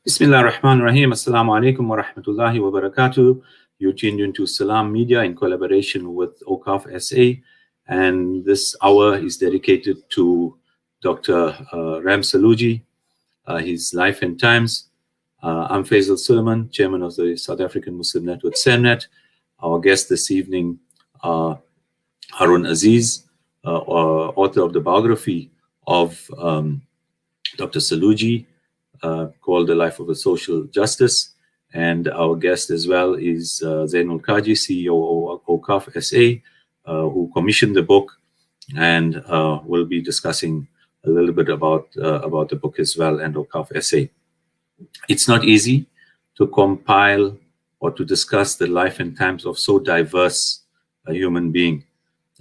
Bismillah ar-Rahman ar-Rahim. Assalamu alaikum wa rahmatullahi wa barakatuh. You're tuned into Salam Media in collaboration with OCAF SA. And this hour is dedicated to Dr. Salojee, his life and times. I'm Faisal Suleiman, chairman of the South African Muslim Network, SAMNet. Our guest this evening, Harun Aziz, author of the biography of Dr. Salojee, called The Life of a Social Justice. And our guest as well is Zainul Kaji, CEO of OCAF SA, who commissioned the book, and will be discussing a little bit about the book as well and OCAF SA. It's not easy to compile or to discuss the life and times of so diverse a human being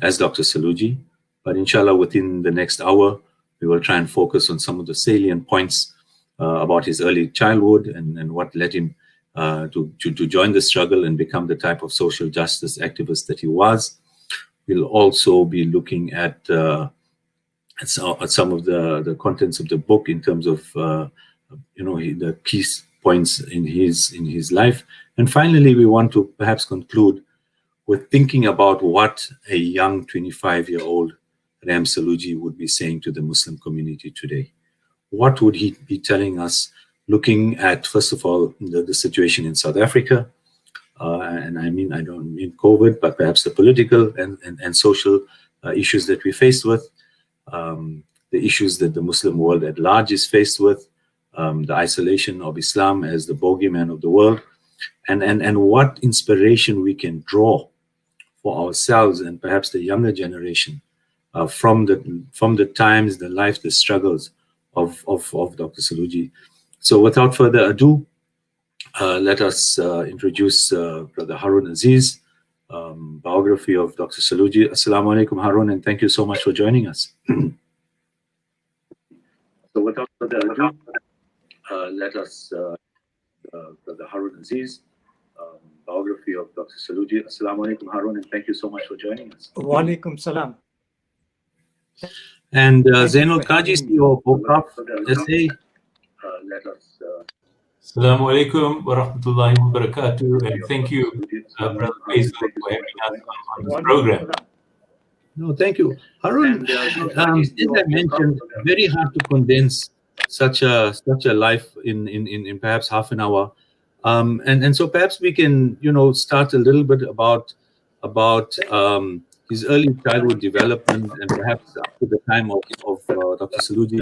as Dr. Salojee, but inshallah within the next hour, we will try and focus on some of the salient points about his early childhood and what led him to join the struggle and become the type of social justice activist that he was. We'll also be looking at some of the contents of the book in terms of the key points in his life. And finally, we want to perhaps conclude with thinking about what a young 25-year-old Ram Salojee would be saying to the Muslim community today. What would he be telling us, looking at, first of all, the situation in South Africa, and I don't mean COVID, but perhaps the political and social issues that we're faced with, the issues that the Muslim world at large is faced with, the isolation of Islam as the bogeyman of the world, and what inspiration we can draw for ourselves and perhaps the younger generation from the times, the life, the struggles of Dr. Salojee. So without further ado, let us introduce Brother Harun Aziz, biography of Dr. Salojee. Assalamu alaikum, Harun, and thank you so much for joining us. So without further ado, let us, Brother Harun Aziz, biography of Dr. Salojee. Assalamu alaikum, Harun, and thank you so much for joining us. Wa alaikum salam. And Zainul Kaji, CEO of OCAF SA. Let us. Assalamu alaikum wa rahmatullahi wa barakatuh, and thank you, Brother Faisal, for having us on this program. No, thank you. Harun, as I mentioned, very hard to condense such a life in perhaps half an hour. And so perhaps we can, start a little bit about his early childhood development and perhaps up to the time of Dr. Salojee,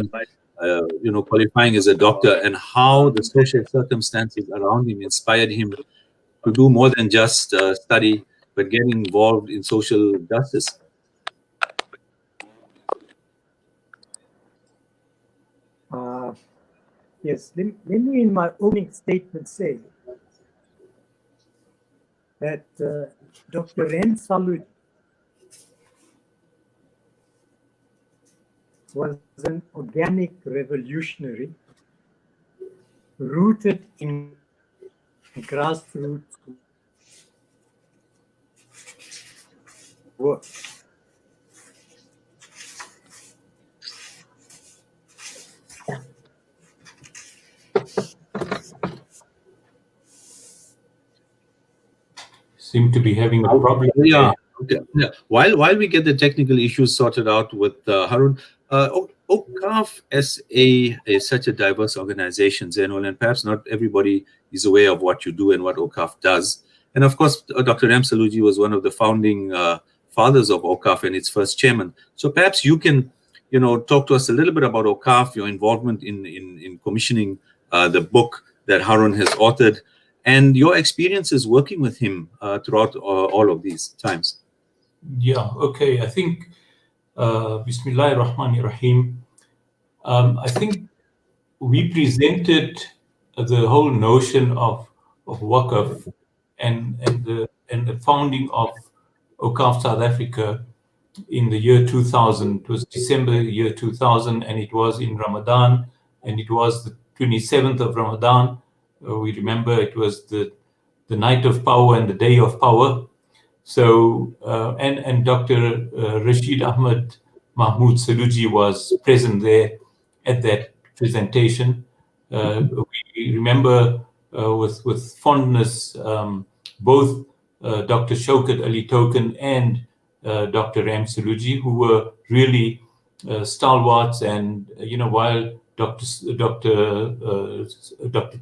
qualifying as a doctor, and how the social circumstances around him inspired him to do more than just study, but get involved in social justice. Yes, let me in my opening statement say that Dr. Ram Salojee was an organic revolutionary rooted in grassroots work. Seem to be having a problem. Yeah. Okay. Yeah. While we get the technical issues sorted out with Harun, OCAF SA is such a diverse organization, Zainul, and perhaps not everybody is aware of what you do and what OCAF does. And of course, Dr. Ram Salojee was one of the founding fathers of OCAF and its first chairman. So perhaps you can, talk to us a little bit about OCAF, your involvement in commissioning the book that Harun has authored, and your experiences working with him throughout all of these times. Yeah, okay. I think, Bismillah ar-Rahman ar-Rahim, I think we presented the whole notion of Waqf and the founding of OCAF South Africa in the year 2000. It was December year 2000, and it was in Ramadan, and it was the 27th of Ramadan. We remember it was the night of power and the day of power. So, and Dr. Rashid Ahmed Mahmood Salojee was present there at that presentation. We we remember with fondness both Dr. Shaukat Ali Token and Dr. Ram Salojee, who were really stalwarts. And while Dr.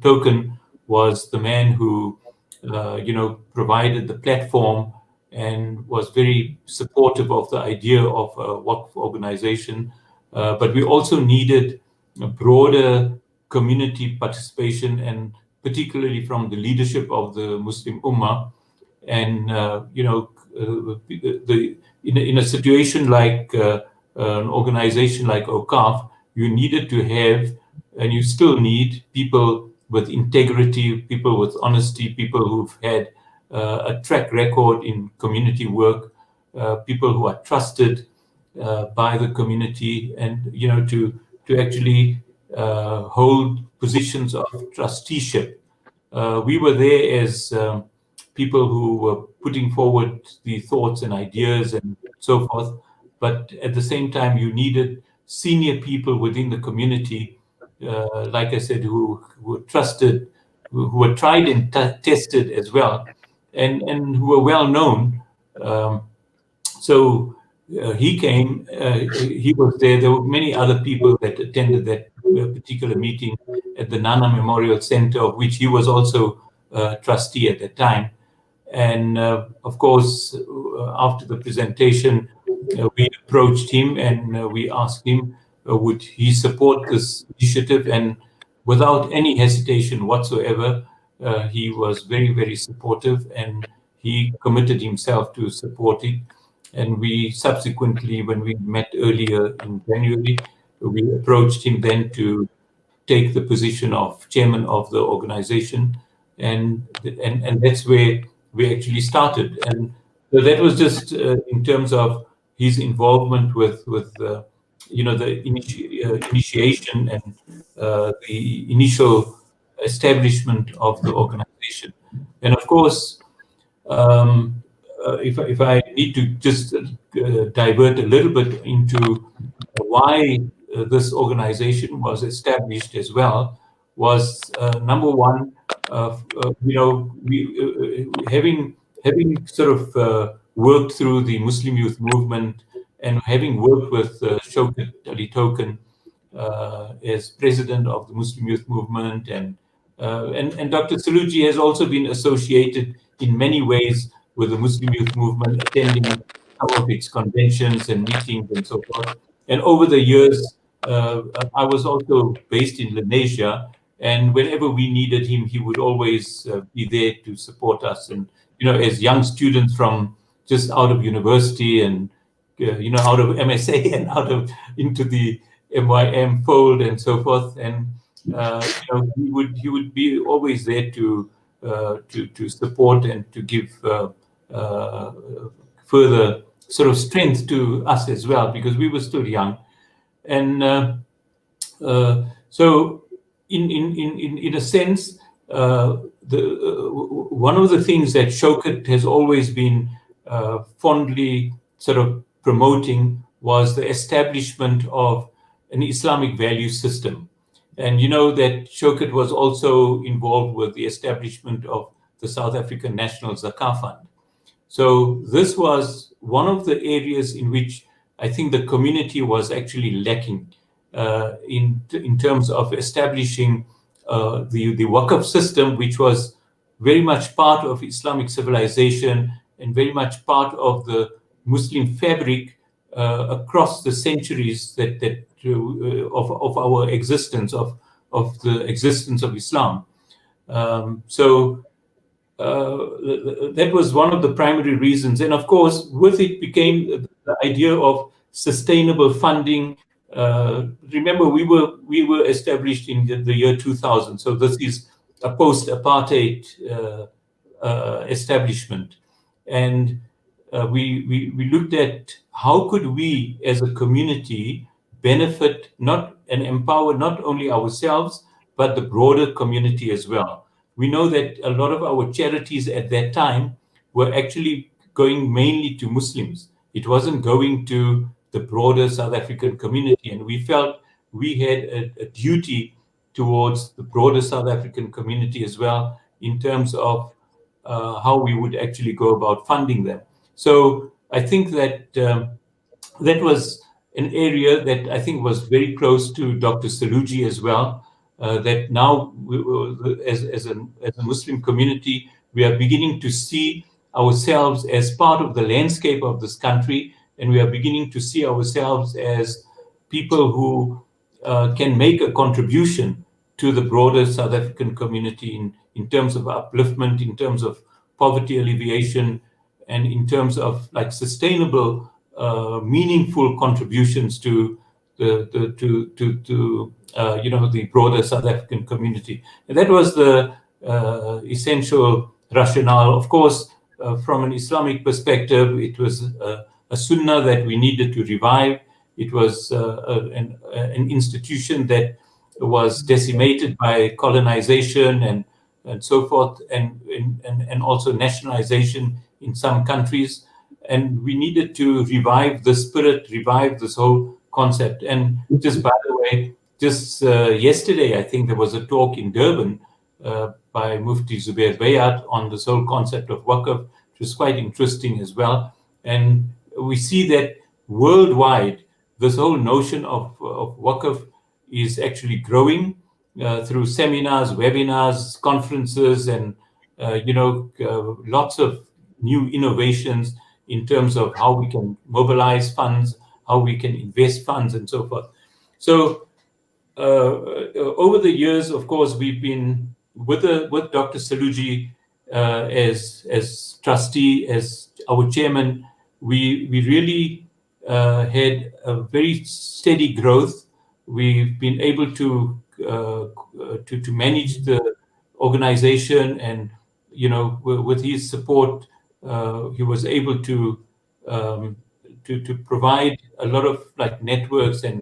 Token was the man who provided the platform and was very supportive of the idea of a Waqf organization, but we also needed a broader community participation, and particularly from the leadership of the Muslim Ummah. And in a situation like an organization like OCAF, you needed to have, and you still need, people with integrity, people with honesty, people who've had a track record in community work, people who are trusted by the community, and to actually hold positions of trusteeship. We were there as people who were putting forward the thoughts and ideas and so forth, but at the same time you needed senior people within the community, like I said, who were trusted, who were tried and tested as well, and who were well known. So he came, he was there. There were many other people that attended that particular meeting at the Nana Memorial Center, of which he was also trustee at that time. And of course, after the presentation, we approached him and we asked him, would he support this initiative? And without any hesitation whatsoever, he was very, very supportive, and he committed himself to supporting. And we subsequently, when we met earlier in January, we approached him then to take the position of chairman of the organization, and that's where we actually started. And so that was just in terms of his involvement with the initiation and the initial establishment of the organization. And of course, if I need to just divert a little bit into why this organization was established as well, was number one, having sort of worked through the Muslim youth movement, and having worked with Shaukat Ali Token as president of the Muslim youth movement, and Dr. Salojee has also been associated in many ways with the Muslim youth movement, attending some of its conventions and meetings and so forth. And over the years, I was also based in Lenasia, and whenever we needed him, he would always be there to support us. And as young students from just out of university and out of MSA and out of into the MYM fold and so forth, and he would be always there to support and to give further sort of strength to us as well, because we were still young. And so in a sense, one of the things that Shaukat has always been fondly sort of promoting was the establishment of an Islamic value system. And that Shaukat was also involved with the establishment of the South African National Zakah Fund. So this was one of the areas in which I think the community was actually lacking in terms of establishing the Waqf system, which was very much part of Islamic civilization and very much part of the Muslim fabric across the centuries of our existence, of the existence of Islam. So that was one of the primary reasons. And of course, with it became the idea of sustainable funding. Remember, we were established in the year 2000. So this is a post-apartheid establishment. And we looked at how could we as a community benefit and empower not only ourselves, but the broader community as well. We know that a lot of our charities at that time were actually going mainly to Muslims. It wasn't going to the broader South African community. And we felt we had a duty towards the broader South African community as well, in terms of how we would actually go about funding them. So I think that that was an area that I think was very close to Dr. Salojee as well, that now as a Muslim community, we are beginning to see ourselves as part of the landscape of this country, and we are beginning to see ourselves as people who can make a contribution to the broader South African community in terms of upliftment, in terms of poverty alleviation, and in terms of like sustainable, meaningful contributions to the broader South African community. And that was the essential rationale. Of course, from an Islamic perspective, it was a sunnah that we needed to revive. It was an institution that was decimated by colonization and so forth, and also nationalization in some countries. And we needed to revive the spirit, revive this whole concept. And just by the way, just yesterday, I think there was a talk in Durban by Mufti Zubair Bayat on this whole concept of Waqf, which was quite interesting as well. And we see that worldwide, this whole notion of Waqf is actually growing through seminars, webinars, conferences, and lots of new innovations in terms of how we can mobilize funds, how we can invest funds, and so forth. So over the years, of course, we've been with Dr. Salojee as trustee, as our chairman. We really had a very steady growth. We've been able to manage the organization, and with his support, he was able to provide a lot of like networks and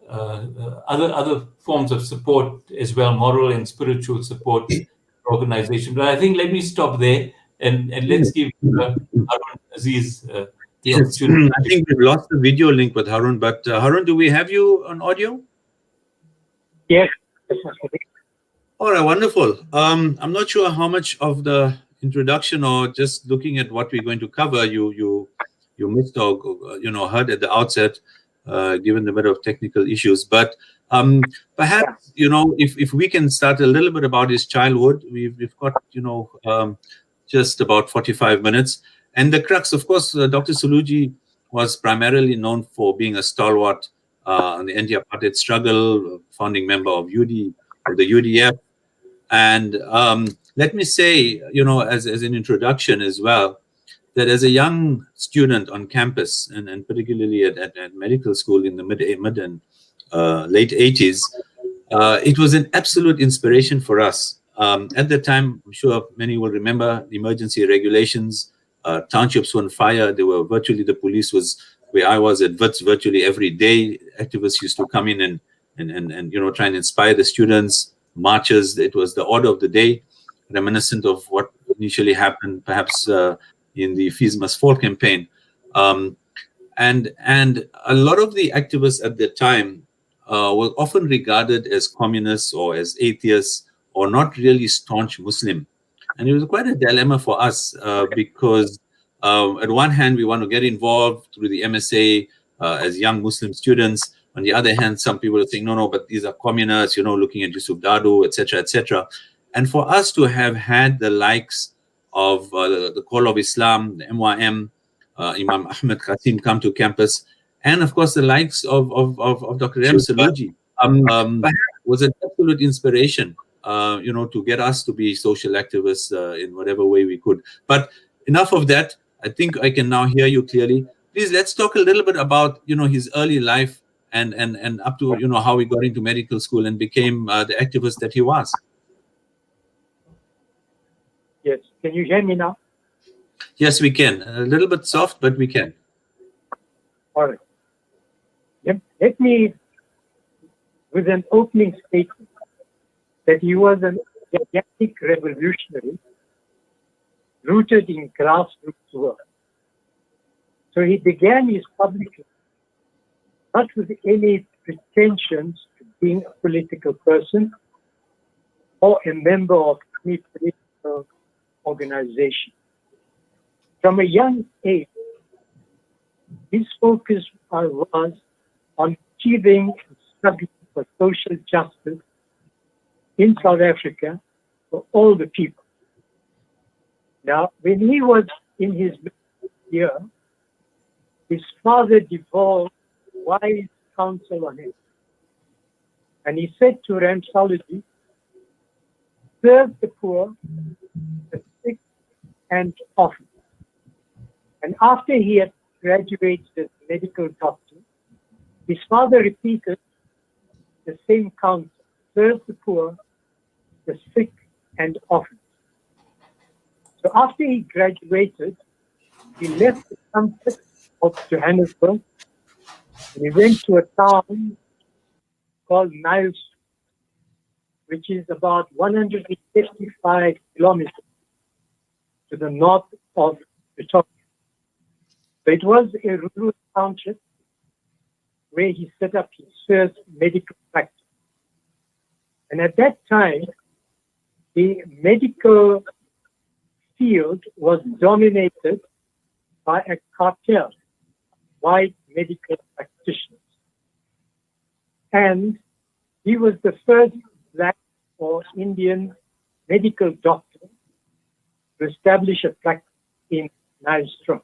other forms of support as well, moral and spiritual support to the organization. But I think let me stop there and let's give Harun Aziz the opportunity. I think we've lost the video link with Harun, but Harun, do we have you on audio? Yes. All right, wonderful. I'm not sure how much of the introduction or just looking at what we're going to cover you missed or heard at the outset, given the bit of technical issues. But perhaps if we can start a little bit about his childhood. We've got just about 45 minutes, and the crux, of course, Dr. Salojee was primarily known for being a stalwart in the anti-apartheid struggle, founding member of the UDF. And let me say, as an introduction as well, that as a young student on campus, and particularly at medical school in the mid and late 80s, it was an absolute inspiration for us. At the time, I'm sure many will remember the emergency regulations. Townships were on fire. The police was where I was at Wits virtually every day. Activists used to come in and try and inspire the students. Marches, it was the order of the day, reminiscent of what initially happened perhaps in the Fees Must Fall campaign. And a lot of the activists at the time were often regarded as communists or as atheists or not really staunch Muslim. And it was quite a dilemma for us because at one hand, we want to get involved through the MSA as young Muslim students. On the other hand, some people are saying, no, but these are communists, looking at Yusuf Dadu, etc., etc. And for us to have had the likes of the Call of Islam, the MYM, Imam Ahmed Qasim come to campus, and of course the likes of Dr. M. Salojee was an absolute inspiration, to get us to be social activists in whatever way we could. But enough of that. I think I can now hear you clearly. Please, let's talk a little bit about, his early life and up to, how he got into medical school and became the activist that he was. Yes. Can you hear me now? Yes, we can. A little bit soft, but we can. All right. Let me, with an opening statement, that he was an energetic revolutionary rooted in grassroots work. So he began his public life not with any pretensions to being a political person or a member of any political organization. From a young age, his focus was on achieving and struggling for social justice in South Africa for all the people. Now, when he was in his year, his father devolved wise counsel on him. And he said to Salojee, serve the poor, the sick, and orphans. And after he had graduated as a medical doctor, his father repeated the same counsel: serve the poor, the sick, and orphans. So after he graduated, he left the comfort of Johannesburg and he went to a town called Niles, which is about 155 kilometers to the north of Pretoria. So it was a rural township where he set up his first medical practice. And at that time, the medical field was dominated by a cartel, white medical practitioners. And he was the first Black or Indian medical doctor to establish a practice in Nylstroom.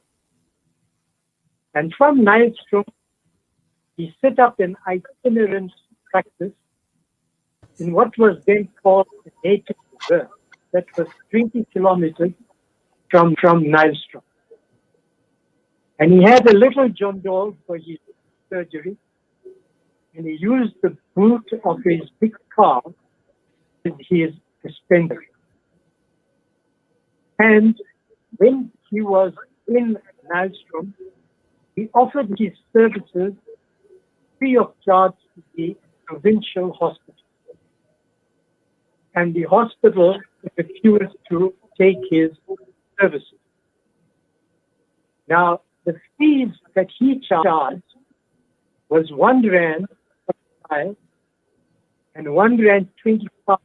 And from Nylstroom, he set up an itinerant practice in what was then called a native reserve that was 20 kilometers from Nylstroom. And he had a little John Doe for his surgery, and he used the boot of his big car as his dispensary. And when he was in Nylstroom, he offered his services free of charge to the provincial hospital. And the hospital refused to take his services. Now, the fees that he charged was 1 rand and 1 rand 25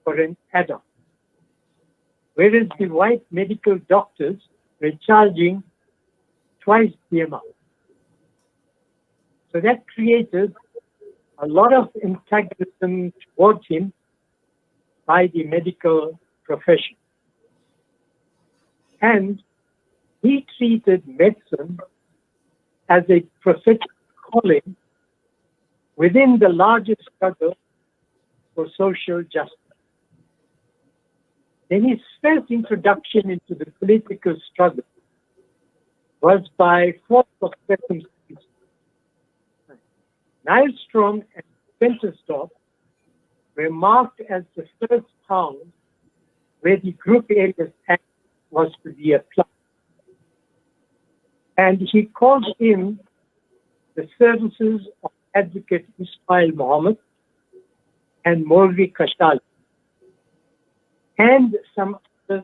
for an adult. Whereas the white medical doctors were charging twice the amount. So that created a lot of antagonism towards him by the medical profession. And he treated medicine as a prophetic calling within the larger struggle for social justice. Then his first introduction into the political struggle was by force of circumstances. Nylstroom and Ventersdorp were marked as the first towns where the Group Areas Act was to be applied. And he called in the services of Advocate Ismail Mohammed and Molvi Kashali and some other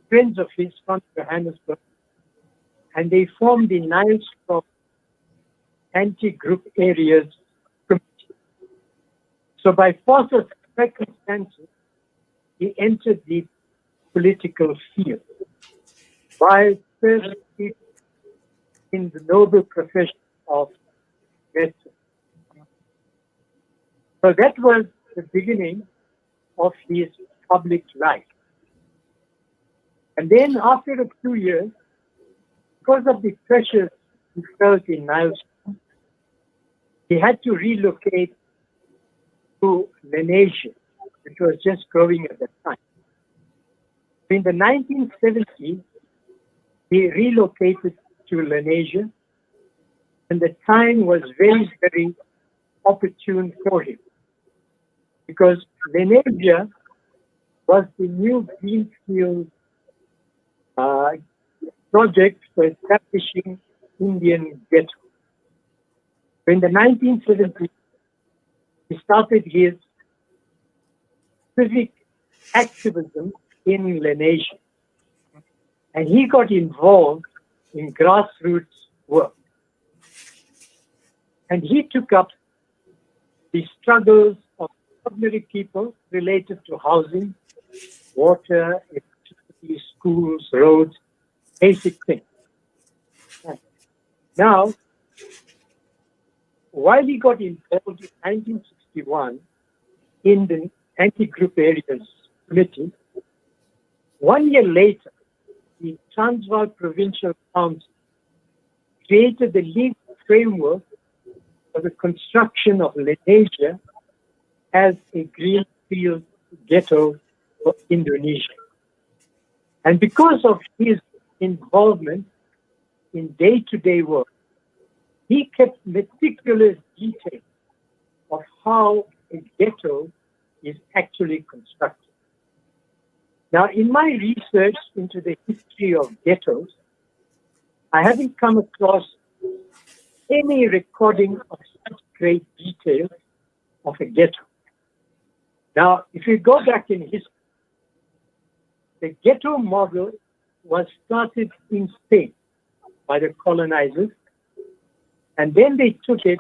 friends of his from Johannesburg, and they formed the Nylstroom Anti-Group Areas Committee. So by force of circumstances, he entered the political field while first in the noble profession of medicine. So that was the beginning of his public life. And then after a few years, because of the pressures he felt in Nylstroom, he had to relocate to Lenasia, which was just growing at that time. In the 1970s, he relocated to Lenasia, and the time was very, very opportune for him because Lenasia was the new greenfield project for establishing Indian ghetto. In the 1970s, he started his civic activism in Lenasia, and he got involved in grassroots work. And he took up the struggles of ordinary people related to housing, water, electricity, schools, roads, basic things. Now, while he got involved in 1961 in the Anti-Group Areas Committee, 1 year later, the Transvaal Provincial Council created the legal framework for the construction of Lenasia as a greenfield ghetto for Indonesia. And because of his involvement in day-to-day work, he kept meticulous detail of how a ghetto is actually constructed. Now, in my research into the history of ghettos, I haven't come across any recording of such great detail of a ghetto. Now, if you go back in history, the ghetto model was started in Spain by the colonizers, and then they took it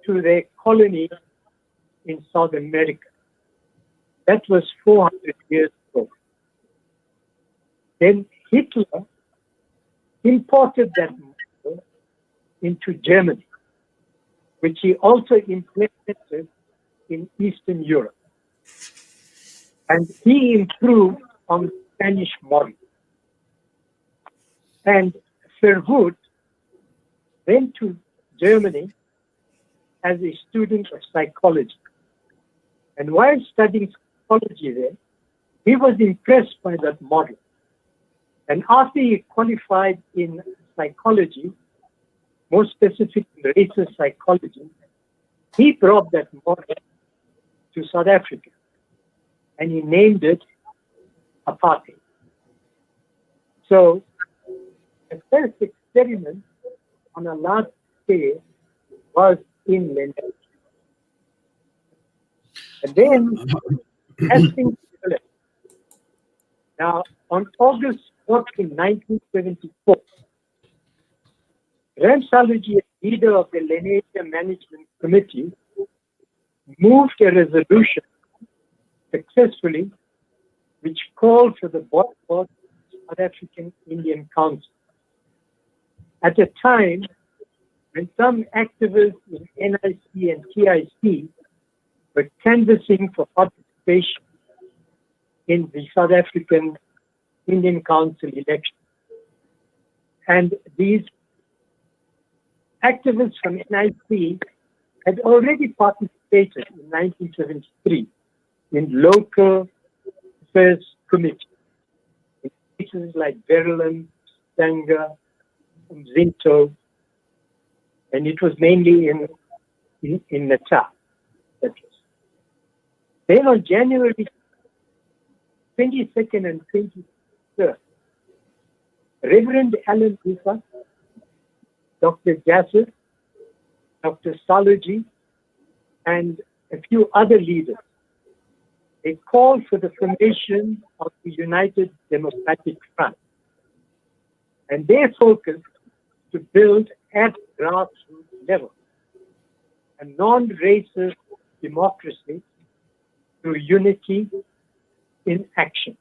to their colony in South America. That was 400 years ago. Then Hitler imported that model into Germany, which he also implemented in Eastern Europe. And he improved on the Spanish model. And Verwoerd went to Germany as a student of psychology. And while studying psychology there, he was impressed by that model. And after he qualified in psychology, more specific in racist psychology, he brought that model to South Africa. And he named it apartheid. So the first experiment on a large scale was in Lenasia. And then, as things developed, now on August 14, 1974, Salojee, leader of the Lenasia Management Committee, moved a resolution successfully which called for the boycott of the South African Indian Council. At a time when some activists in NIC and TIC were canvassing for participation in the South African Indian Council election. And these activists from NIC had already participated in 1973 in local affairs committees in places like Verulam, Stanger, Zinto, and it was mainly in Natal. Then on January 22nd and 23rd, Reverend Alan Ufa, Dr. Jasser, Dr. Salojee, and a few other leaders, they called for the formation of the United Democratic Front. And their focus to build at grassroots level a non-racist democracy through unity in action.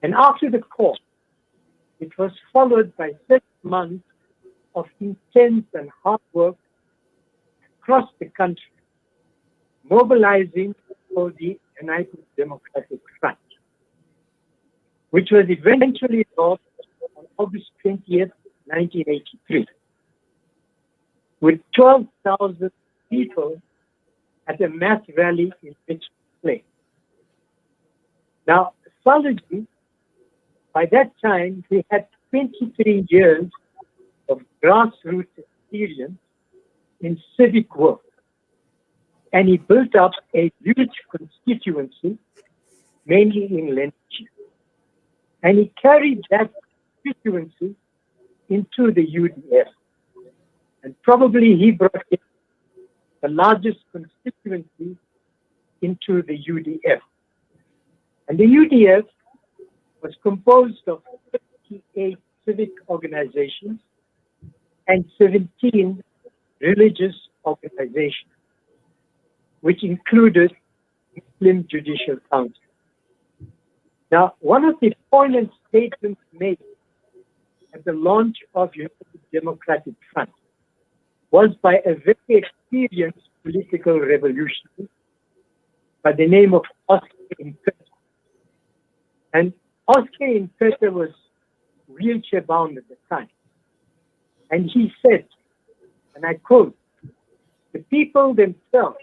And after the call, it was followed by 6 months of intense and hard work across the country, mobilizing for the United Democratic Front, which was eventually launched on August 20th, 1983, with 12,000 people at a mass rally in Richmond Plain. Now, Salojee, by that time, he had 23 years of grassroots experience in civic work. And he built up a huge constituency, mainly in Lenasia. And he carried that constituency into the UDF. And probably he brought in the largest constituency into the UDF. And the UDF was composed of 58 civic organizations and 17 religious organizations. which included Muslim Judicial Council. Now, one of the poignant statements made at the launch of United Democratic Front was by a very experienced political revolutionary by the name of Oscar Impeta. And Oscar Impeta was wheelchair bound at the time. And he said, and I quote, "The people themselves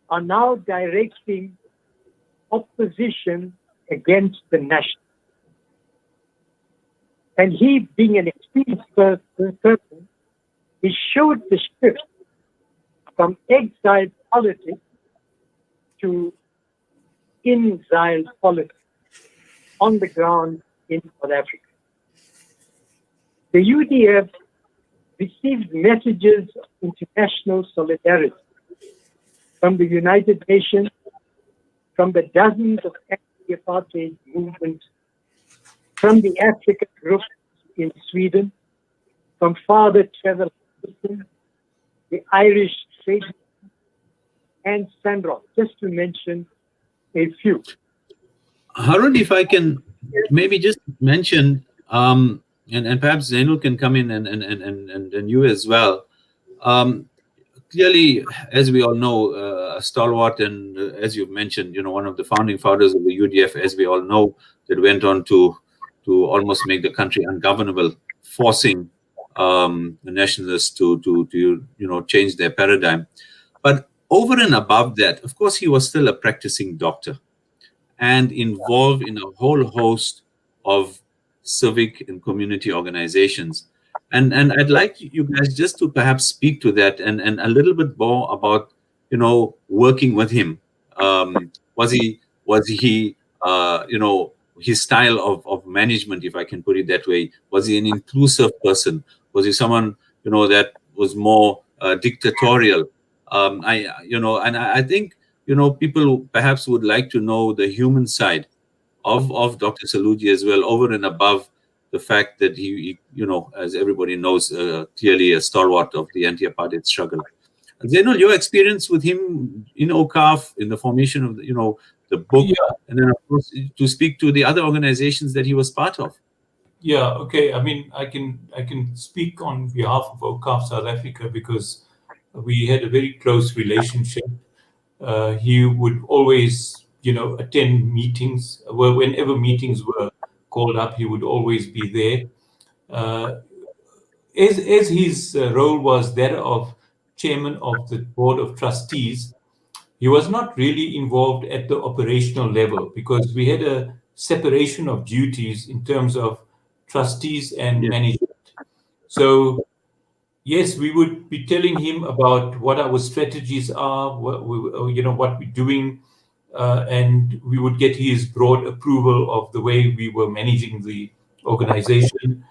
are now directing opposition against the national." And he, being an experienced person, he showed the shift from exile politics to in-exile politics on the ground in South Africa. The UDF received messages of international solidarity from the United Nations, from the dozens of anti-apartheid movements, from the African group in Sweden, from Father Trevor Hudson, the Irish Trade Union, and Sandrock, just to mention a few. Harun, if I can maybe just mention, and perhaps Zainul can come in and you as well. Clearly, as we all know, a stalwart and as you've mentioned, one of the founding fathers of the UDF, as we all know, that went on to almost make the country ungovernable, forcing the nationalists to change their paradigm. But over and above that, of course, he was still a practicing doctor and involved in a whole host of civic and community organizations. And I'd like you guys just to perhaps speak to that and a little bit more about, working with him. Was he his style of management, if I can put it that way, was he an inclusive person? Was he someone, that was more dictatorial? I think, people perhaps would like to know the human side of Dr. Salojee as well, over and above the fact that he as everybody knows, clearly a stalwart of the anti-apartheid struggle. Zainul, your experience with him in OCAF, in the formation of the book, and then of course to speak to the other organizations that he was part of. Yeah, okay. I mean, I can speak on behalf of OCAF South Africa because we had a very close relationship. He would always, attend meetings. Well, whenever meetings were called up, he would always be there. As his role was that of chairman of the board of trustees, he was not really involved at the operational level because we had a separation of duties in terms of trustees and management. So yes, we would be telling him about what our strategies are, what we're doing, and we would get his broad approval of the way we were managing the organization.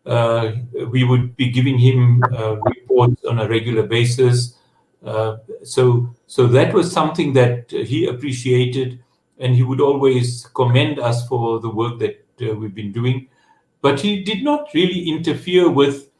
We would be giving him reports on a regular basis. So that was something that he appreciated, and he would always commend us for the work that we've been doing. But he did not really interfere with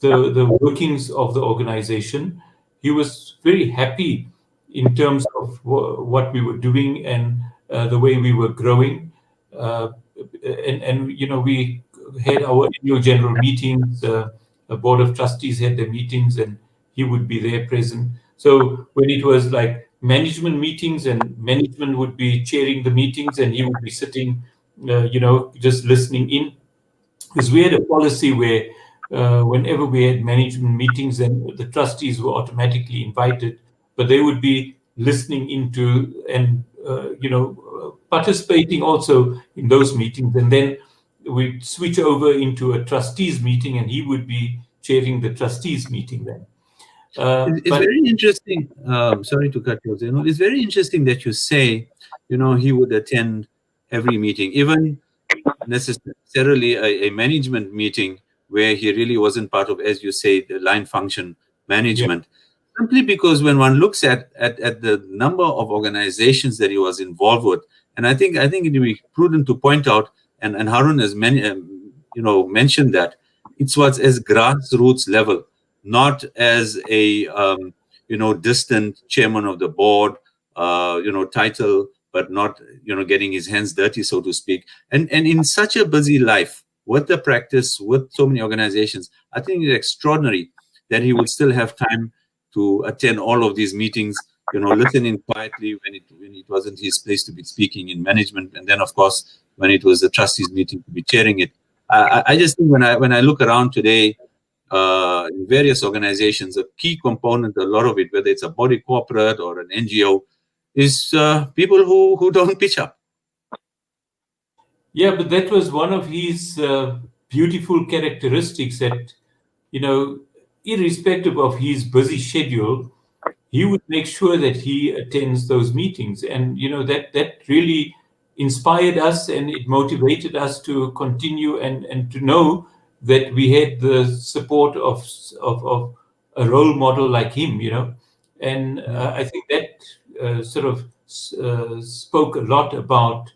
the workings of the organization. He was very happy in terms of what we were doing and the way we were growing. And we had our annual general meetings. The board of trustees had their meetings, and he would be there present. So when it was like management meetings, and management would be chairing the meetings, and he would be sitting, just listening in. Because we had a policy where whenever we had management meetings, then the trustees were automatically invited, but they would be listening into and participating also in those meetings. And then we'd switch over into a trustees meeting, and he would be chairing the trustees meeting then. It's very interesting. Sorry to cut you off. It's very interesting that you say, he would attend every meeting, even necessarily a management meeting where he really wasn't part of, as you say, the line function management. Simply because when one looks at the number of organizations that he was involved with, and I think it would be prudent to point out, and Harun has mentioned that it was as grassroots level, not as a distant chairman of the board, title, but not, getting his hands dirty, so to speak. And in such a busy life, with the practice, with so many organizations, I think it's extraordinary that he would still have time to attend all of these meetings, listening quietly when it wasn't his place to be speaking in management, and then of course when it was the trustees meeting to be chairing it. I just think when I look around today, in various organizations, a key component, a lot of it, whether it's a body corporate or an NGO, is people who don't pitch up. Yeah, but that was one of his beautiful characteristics that, irrespective of his busy schedule, he would make sure that he attends those meetings. And, that really inspired us, and it motivated us to continue and to know that we had the support of a role model like him, And I think that sort of spoke a lot about,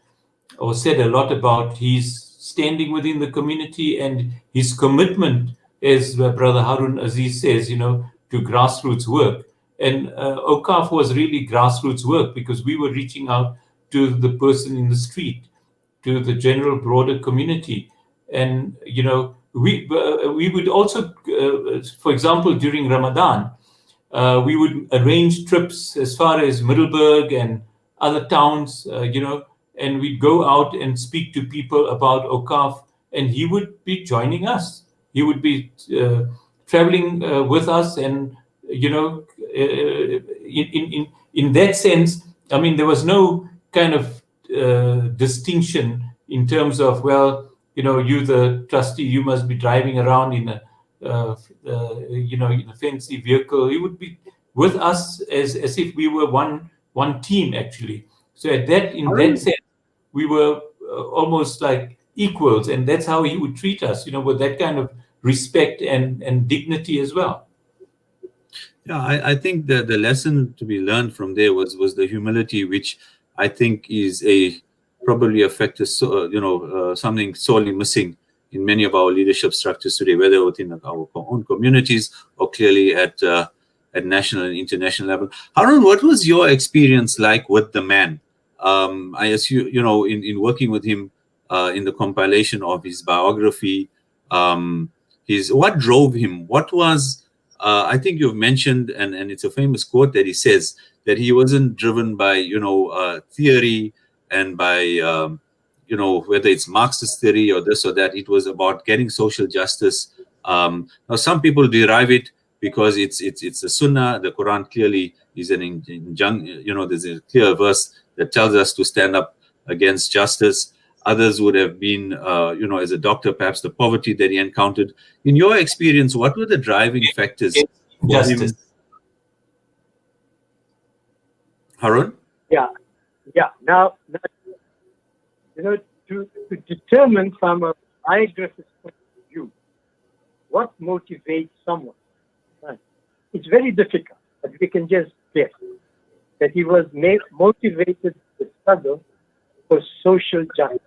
or said a lot about, his standing within the community and his commitment, as Brother Harun Aziz says, to grassroots work. And OCAF was really grassroots work, because we were reaching out to the person in the street, to the general broader community. And, we would also, for example, during Ramadan, we would arrange trips as far as Middelburg and other towns, and we'd go out and speak to people about OCAF, and he would be joining us. He would be traveling with us, and in that sense, I mean, there was no kind of distinction in terms of, well, you the trustee, you must be driving around in a in a fancy vehicle. He would be with us as if we were one team, actually. So in that sense, we were almost like equals, and that's how he would treat us, with that kind of respect and dignity as well. Yeah, I think the lesson to be learned from there was the humility, which I think is probably a factor, something sorely missing in many of our leadership structures today, whether within our own communities or clearly at national and international level. Harun, what was your experience like with the man? I assume, in working with him in the compilation of his biography, what drove him? What was, I think you've mentioned, and it's a famous quote that he says, that he wasn't driven by, theory and by, whether it's Marxist theory or this or that. It was about getting social justice. Now, some people derive it because it's the Sunnah. The Quran clearly is an injunction. There's a clear verse that tells us to stand up against justice. Others would have been, as a doctor, perhaps the poverty that he encountered. In your experience, what were the driving factors for him? Harun? Yeah. Now, to determine from a biographer's point of view what motivates someone, right? It's very difficult, but we can just guess that he was motivated to struggle for social justice,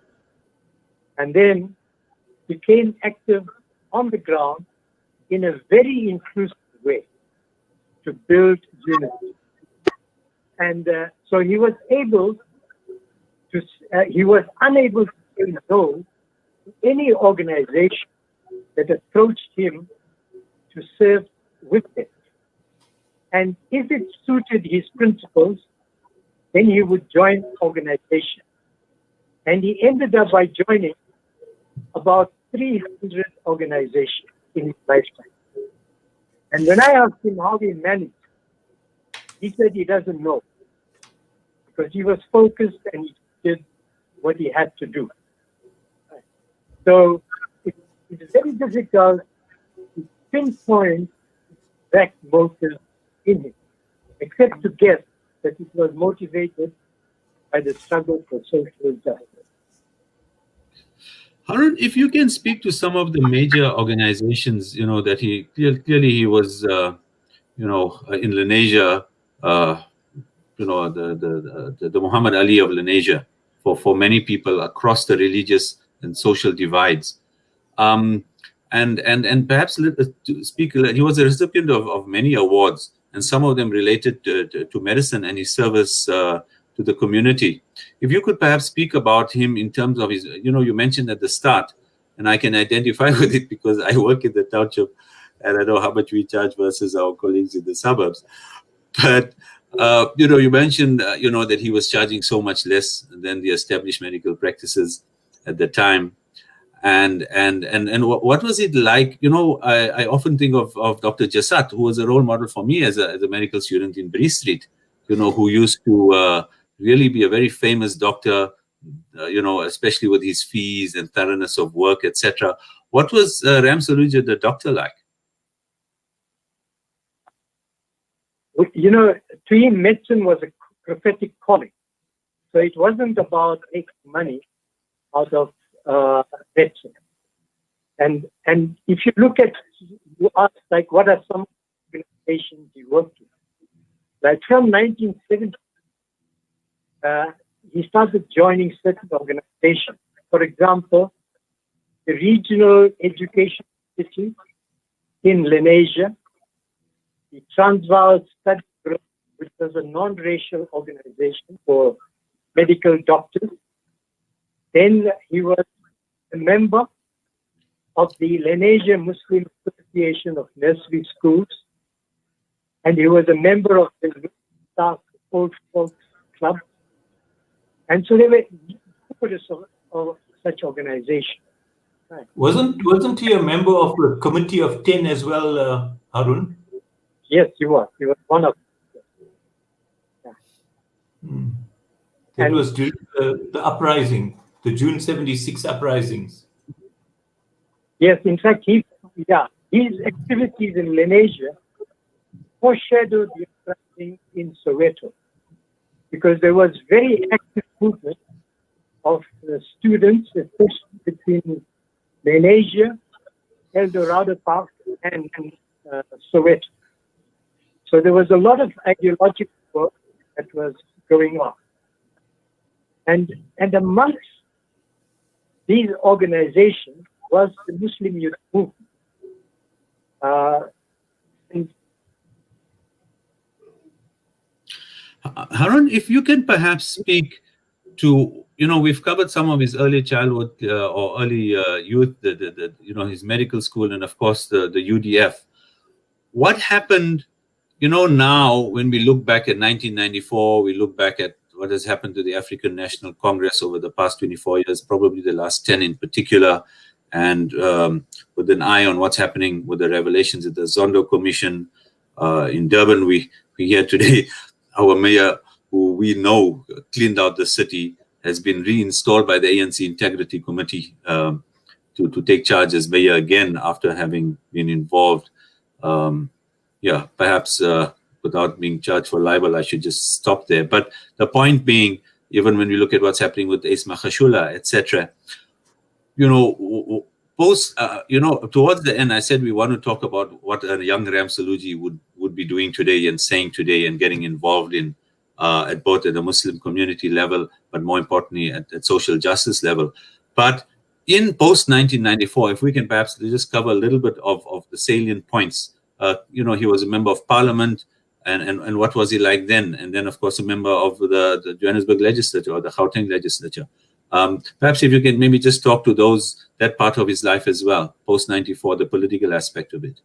and then became active on the ground in a very inclusive way to build unity. And so he was able to, he was unable to say no to any organization that approached him to serve with them. And if it suited his principles, then he would join organization. And he ended up by joining about 300 organizations in his lifetime. And when I asked him how he managed, he said he doesn't know, because he was focused and he did what he had to do. So it's very difficult to pinpoint exact motive in him, except to guess that it was motivated by the struggle for social justice. Harun, if you can speak to some of the major organizations, that he clearly he was, in Lenasia, the Muhammad Ali of Lenasia for many people across the religious and social divides. And perhaps to speak, he was a recipient of many awards. and some of them related to medicine and his service to the community. If you could perhaps speak about him in terms of his, you mentioned at the start, and I can identify with it because I work in the township and I know how much we charge versus our colleagues in the suburbs. But you mentioned that he was charging so much less than the established medical practices at the time. And what was it like? I often think of Dr. Jasat, who was a role model for me as a medical student in Bree Street, who used to really be a very famous doctor, especially with his fees and thoroughness of work, etc. What was Ram Salojee, the doctor, like? To him, medicine was a prophetic calling. So it wasn't about making money out of medicine. And if you look at, you ask, like, what are some organizations he worked with? Like from 1970, he started joining certain organizations. For example, the Regional Education Institute in Lenasia, the Transvaal Study Group, which was a non-racial organization for medical doctors. Then he was a member of the Lenasia Muslim Association of Nursery Schools, and he was a member of the Staff Old Folks Club. And so they were numerous of such organizations. Right. Wasn't he a member of the Committee of 10 as well, Harun? Yes, he was. He was one of them. Yeah. That was during the uprising, the June 76 uprisings. Yes, in fact, his activities in Lenasia foreshadowed the uprising in Soweto, because there was very active movement of students, especially between Lenasia, El Dorado Park, and Soweto. So there was a lot of ideological work that was going on. And amongst these organizations was the Muslim Youth Movement. Harun, if you can perhaps speak to, we've covered some of his early childhood or early youth, his medical school, and of course the UDF. What happened, now when we look back at 1994, we look back at what has happened to the African National Congress over the past 24 years, probably the last 10 in particular, and with an eye on what's happening with the revelations at the Zondo Commission in Durban. We hear today our mayor, who we know cleaned out the city, has been reinstalled by the ANC Integrity Committee to take charge as mayor again after having been involved. Perhaps without being charged for libel, I should just stop there. But the point being, even when we look at what's happening with Isma Khashula, etc., towards the end, I said we want to talk about what a young Ram Salojee would be doing today and saying today and getting involved in at both at the Muslim community level, but more importantly at social justice level. But in post-1994, if we can perhaps just cover a little bit of the salient points. He was a member of parliament, and what was he like then? And then, of course, a member of the Johannesburg legislature or the Gauteng legislature. Perhaps if you can maybe just talk to that part of his life as well, post-94, the political aspect of it.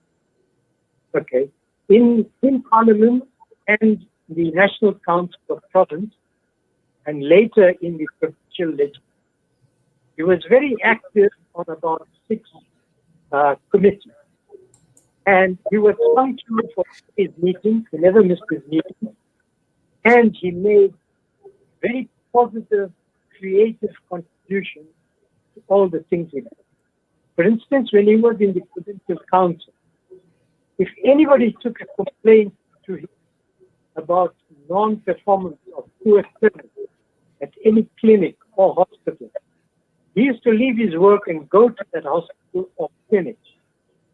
Okay. In parliament and the National Council of Province, and later in the provincial legislature, he was very active on about 6 committees. And he was punctual for his meetings. He never missed his meetings. And he made very positive, creative contributions to all the things he did. For instance, when he was in the provincial council, if anybody took a complaint to him about non-performance of poor service at any clinic or hospital, he used to leave his work and go to that hospital or clinic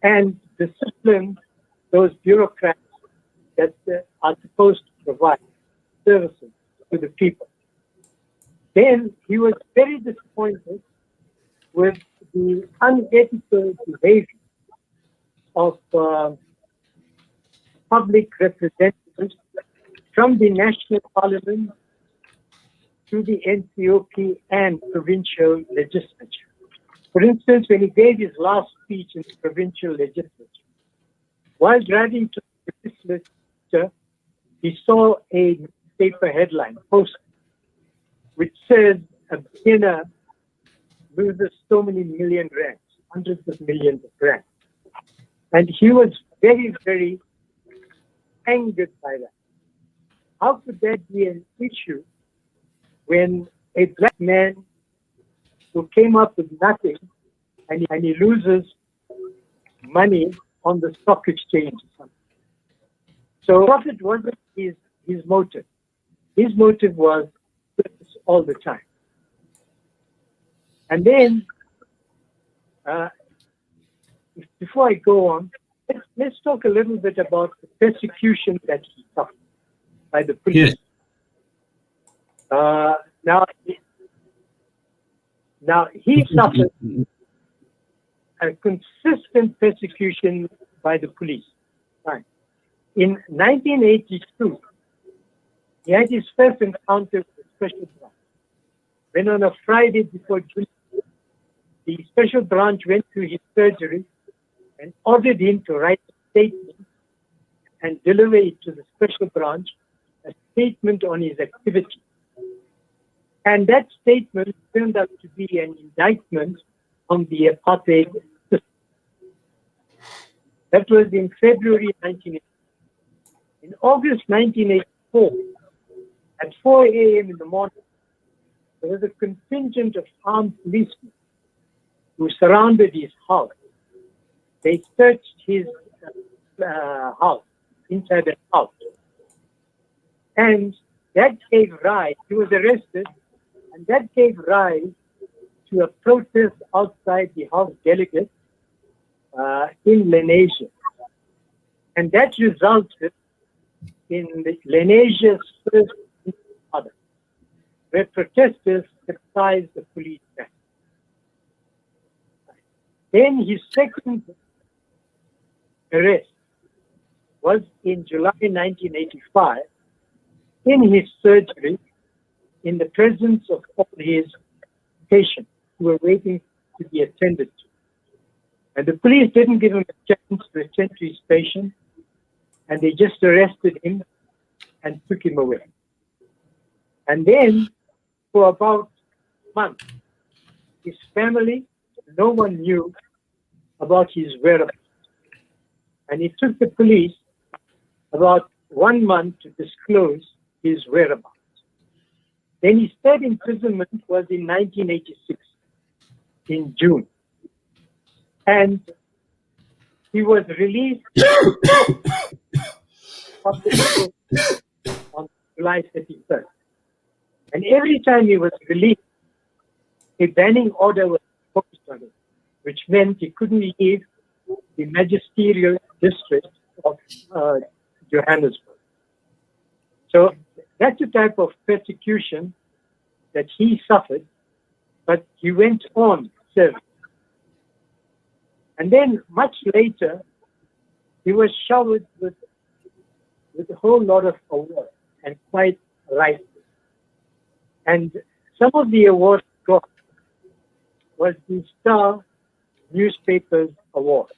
and discipline those bureaucrats that are supposed to provide services to the people. Then he was very disappointed with the unethical behavior of public representatives from the national parliament to the NCOP and provincial legislature. For instance, when he gave his last speech in the provincial legislature, while driving to the legislature, he saw a newspaper headline posted, which says, "A beginner loses so many million rands, hundreds of millions of rands." And he was very, very angered by that. How could that be an issue when a black man who came up with nothing and he loses money on the stock exchange or something? So profit wasn't his motive. His motive was business all the time. And then, before I go on, let's talk a little bit about the persecution that he suffered by the police. Yes. Now he suffered a consistent persecution by the police. Right. In 1982, he had his first encounter with the special branch. When on a Friday before June, the special branch went to his surgery and ordered him to write a statement and deliver it to the special branch, a statement on his activity. And that statement turned out to be an indictment on the apartheid system. That was in February 1980. In August 1984, at 4 a.m. in the morning, there was a contingent of armed policemen who surrounded his house. They searched his house, inside the house. And that gave rise, he was arrested, and that gave rise to a protest outside the House Delegates in Lenasia. And that resulted in Lenasia's first order, where protesters criticized the police back. Then his second arrest was in July 1985 in his surgery in the presence of all his patients who were waiting to be attended to. And the police didn't give him a chance to attend to his patient, and they just arrested him and took him away. And then, for about a month, his family, no one knew about his whereabouts. And it took the police about 1 month to disclose his whereabouts. Then his third imprisonment was in 1986, in June. And he was released on July 31st. And every time he was released, a banning order was imposed on him, which meant he couldn't leave the magisterial district of Johannesburg. So that's the type of persecution that he suffered, but he went on serving. And then much later, he was showered with a whole lot of awards, and quite rightly. And some of the awards he got was the Star Newspapers Award.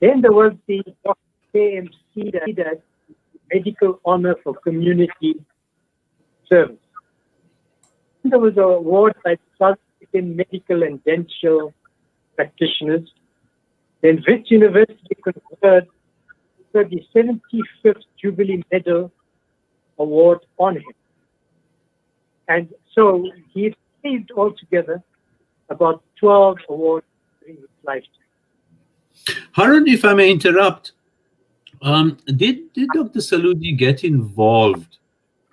Then there was the Dr. KMC that Medical Honor for Community Service. And there was an award by South African Medical and Dental Practitioners. Then Wits University conferred the 75th Jubilee Medal Award on him. And so he received altogether about 12 awards during his lifetime. Harun, if I may interrupt, did Dr. Salojee get involved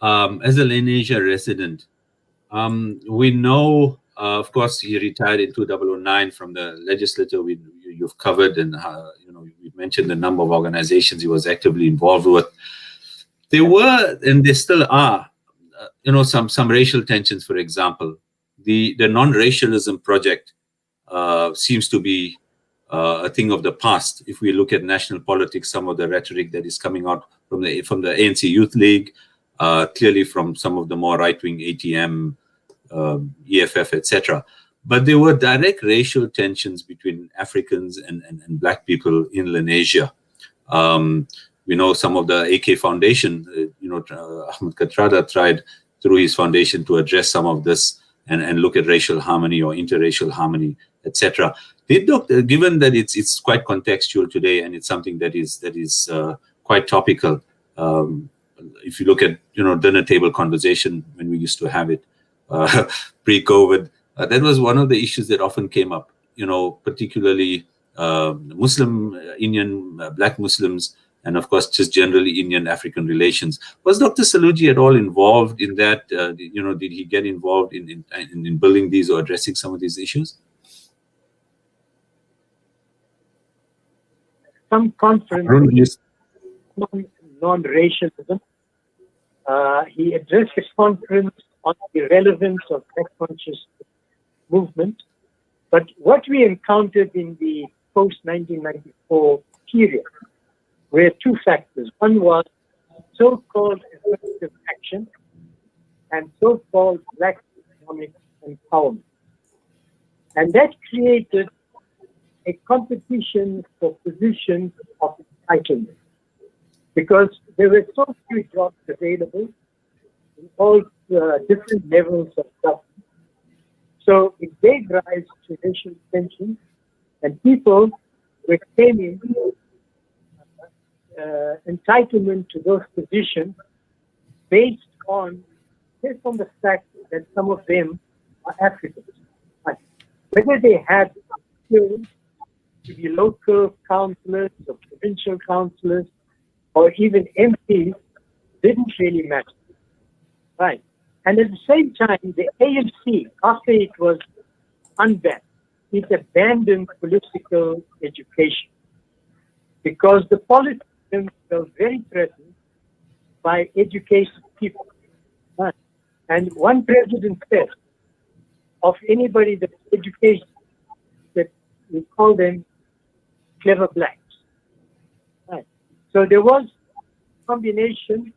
as a Lenasia resident? We know, of course, he retired in 2009 from the legislature. You've covered, and we mentioned the number of organizations he was actively involved with. There were, and there still are, some racial tensions. For example, the non-racialism project seems to be a thing of the past. If we look at national politics, some of the rhetoric that is coming out from the ANC Youth League, clearly from some of the more right-wing ATM, EFF, etc. But there were direct racial tensions between Africans and Black people in Lenasia. We know some of the AK Foundation, Ahmed Katrada tried through his foundation to address some of this and look at racial harmony or interracial harmony, etc. Given that it's quite contextual today and it's something that is quite topical, if you look at dinner table conversation when we used to have it pre-COVID, that was one of the issues that often came up. Particularly Muslim Indian Black Muslims, and of course just generally Indian African relations. Was Dr. Salojee at all involved in that? Did he get involved in building these or addressing some of these issues? Some conference on non-racialism. He addressed his conference on the relevance of Black conscious movement. But what we encountered in the post-1994 period were two factors. One was so-called affirmative action and so-called Black economic empowerment. And that created a competition for positions of entitlement, because there were so few jobs available in all different levels of government. So it gave rise to racial tension, and people were claiming entitlement to those positions based on the fact that some of them are Africans. Whether they had skills to be local councillors or provincial councillors or even MPs didn't really matter. Right. And at the same time, the ANC, after it was unbanned, it abandoned political education because the politicians were very threatened by educated people. Right. And one president said, of anybody that's educated, that we call them clever blacks. Right. So there was a combination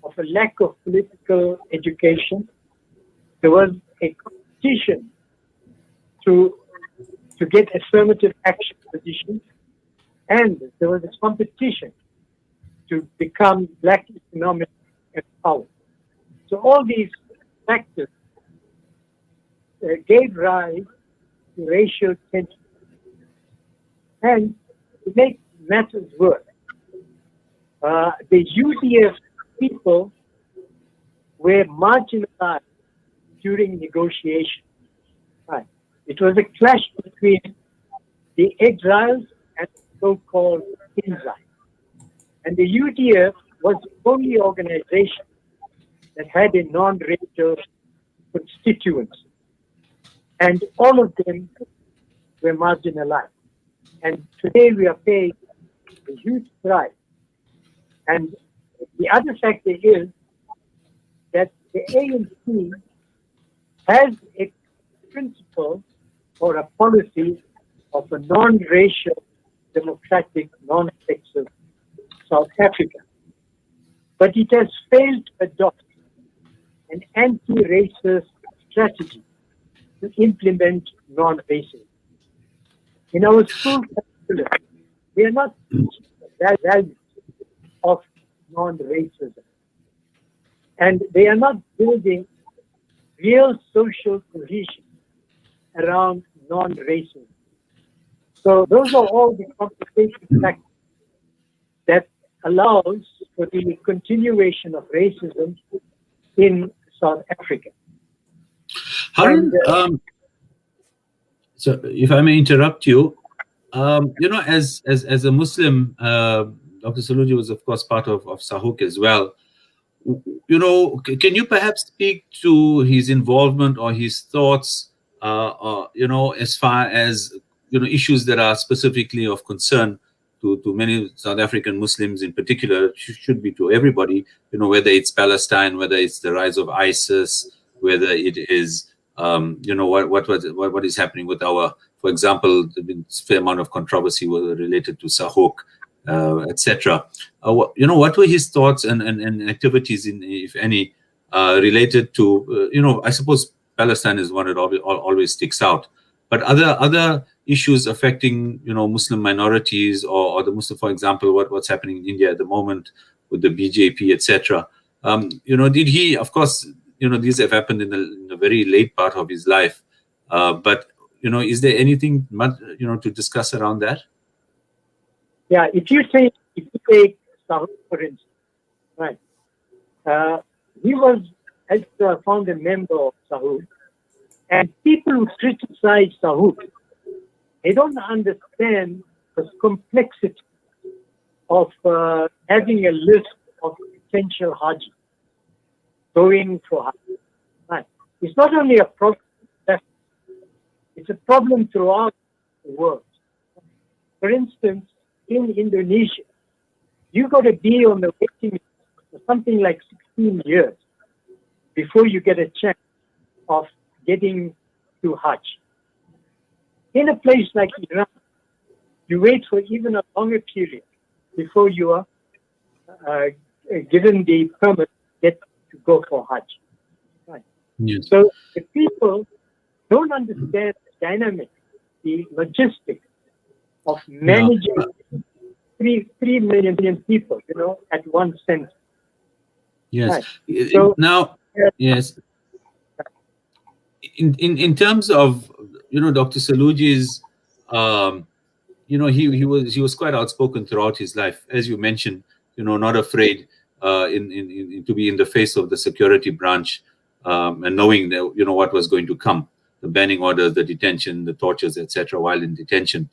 of a lack of political education. There was a competition to get affirmative action positions, and there was a competition to become Black economic empowerment. So all these factors gave rise to racial tension. And to make matters worse, the UDF people were marginalized during negotiations. Right. It was a clash between the exiles and the so-called exiles. And the UDF was the only organization that had a non-racial constituency. And all of them were marginalized. And today we are paying a huge price. And the other factor is that the ANC has a principle or a policy of a non-racial, democratic, non-sexist South Africa. But it has failed to adopt an anti-racist strategy to implement non-racism. In our school curriculum, we are not teaching the values of non-racism. And they are not building real social cohesion around non-racism. So those are all the complicating factors that allows for the continuation of racism in South Africa. So if I may interrupt you, as a Muslim, Dr. Salojee was of course part of Sahuk as well. Can you perhaps speak to his involvement or his thoughts, as far as issues that are specifically of concern to many South African Muslims in particular, should be to everybody, whether it's Palestine, whether it's the rise of ISIS, whether it is, what is happening with our For example, there's been a fair amount of controversy related to Sahuk, etc. What were his thoughts and activities, if any, related to, I suppose Palestine is one that always sticks out, but other issues affecting, Muslim minorities or the Muslim, for example, what's happening in India at the moment with the BJP, etc. Did he, of course, these have happened in the very late part of his life, but is there anything much, to discuss around that? Yeah, if you take Sahuk, for instance, right? He was a founder member of Sahuk, and people who criticize Sahuk, they don't understand the complexity of having a list of potential Hajj going for Hajj. Right? It's not only a problem, it's a problem throughout the world. For instance, in Indonesia, you got to be on the waiting list for something like 16 years before you get a chance of getting to Hajj. In a place like Iran, you wait for even a longer period before you are given the permit to go for Hajj. Right. Yes. So the people don't understand the dynamic, the logistics of managing 3 million people, at one center. Yes. Right. So now, yes. In terms of Dr. Salojee's, he was quite outspoken throughout his life, as you mentioned. Not afraid to be in the face of the security branch, and knowing that what was going to come, the banning orders, the detention, the tortures, etc. while in detention.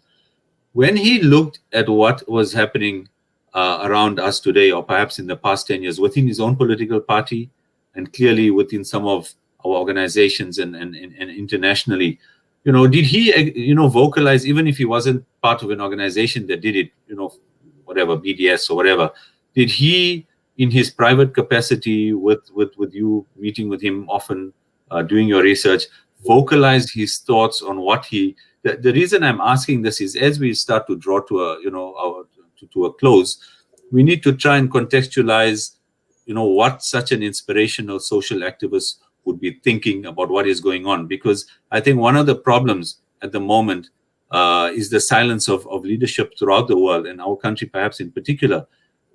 When he looked at what was happening around us today, or perhaps in the past 10 years, within his own political party, and clearly within some of our organizations and internationally, did he, vocalize, even if he wasn't part of an organization that did it, whatever, BDS or whatever, did he, in his private capacity with you, meeting with him often, doing your research, vocalize his thoughts on what the reason I'm asking this is, as we start to draw to a close, we need to try and contextualize, what such an inspirational social activist would be thinking about what is going on. Because I think one of the problems at the moment is the silence of leadership throughout the world, and our country perhaps in particular,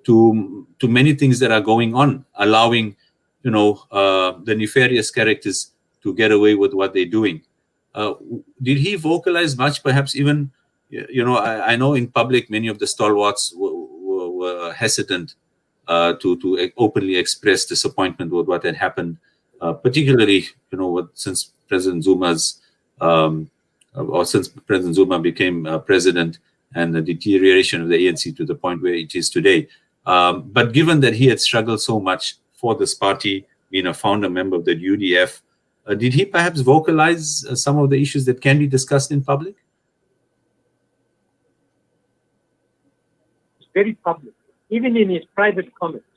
to many things that are going on, allowing, the nefarious characters to get away with what they're doing. Did he vocalize much, perhaps even, I know in public many of the stalwarts were hesitant to openly express disappointment with what had happened, particularly, since President Zuma's, or since President Zuma became president, and the deterioration of the ANC to the point where it is today. But given that he had struggled so much for this party, being a founder member of the UDF, did he perhaps vocalize some of the issues that can be discussed in public? It's very public. Even in his private comments,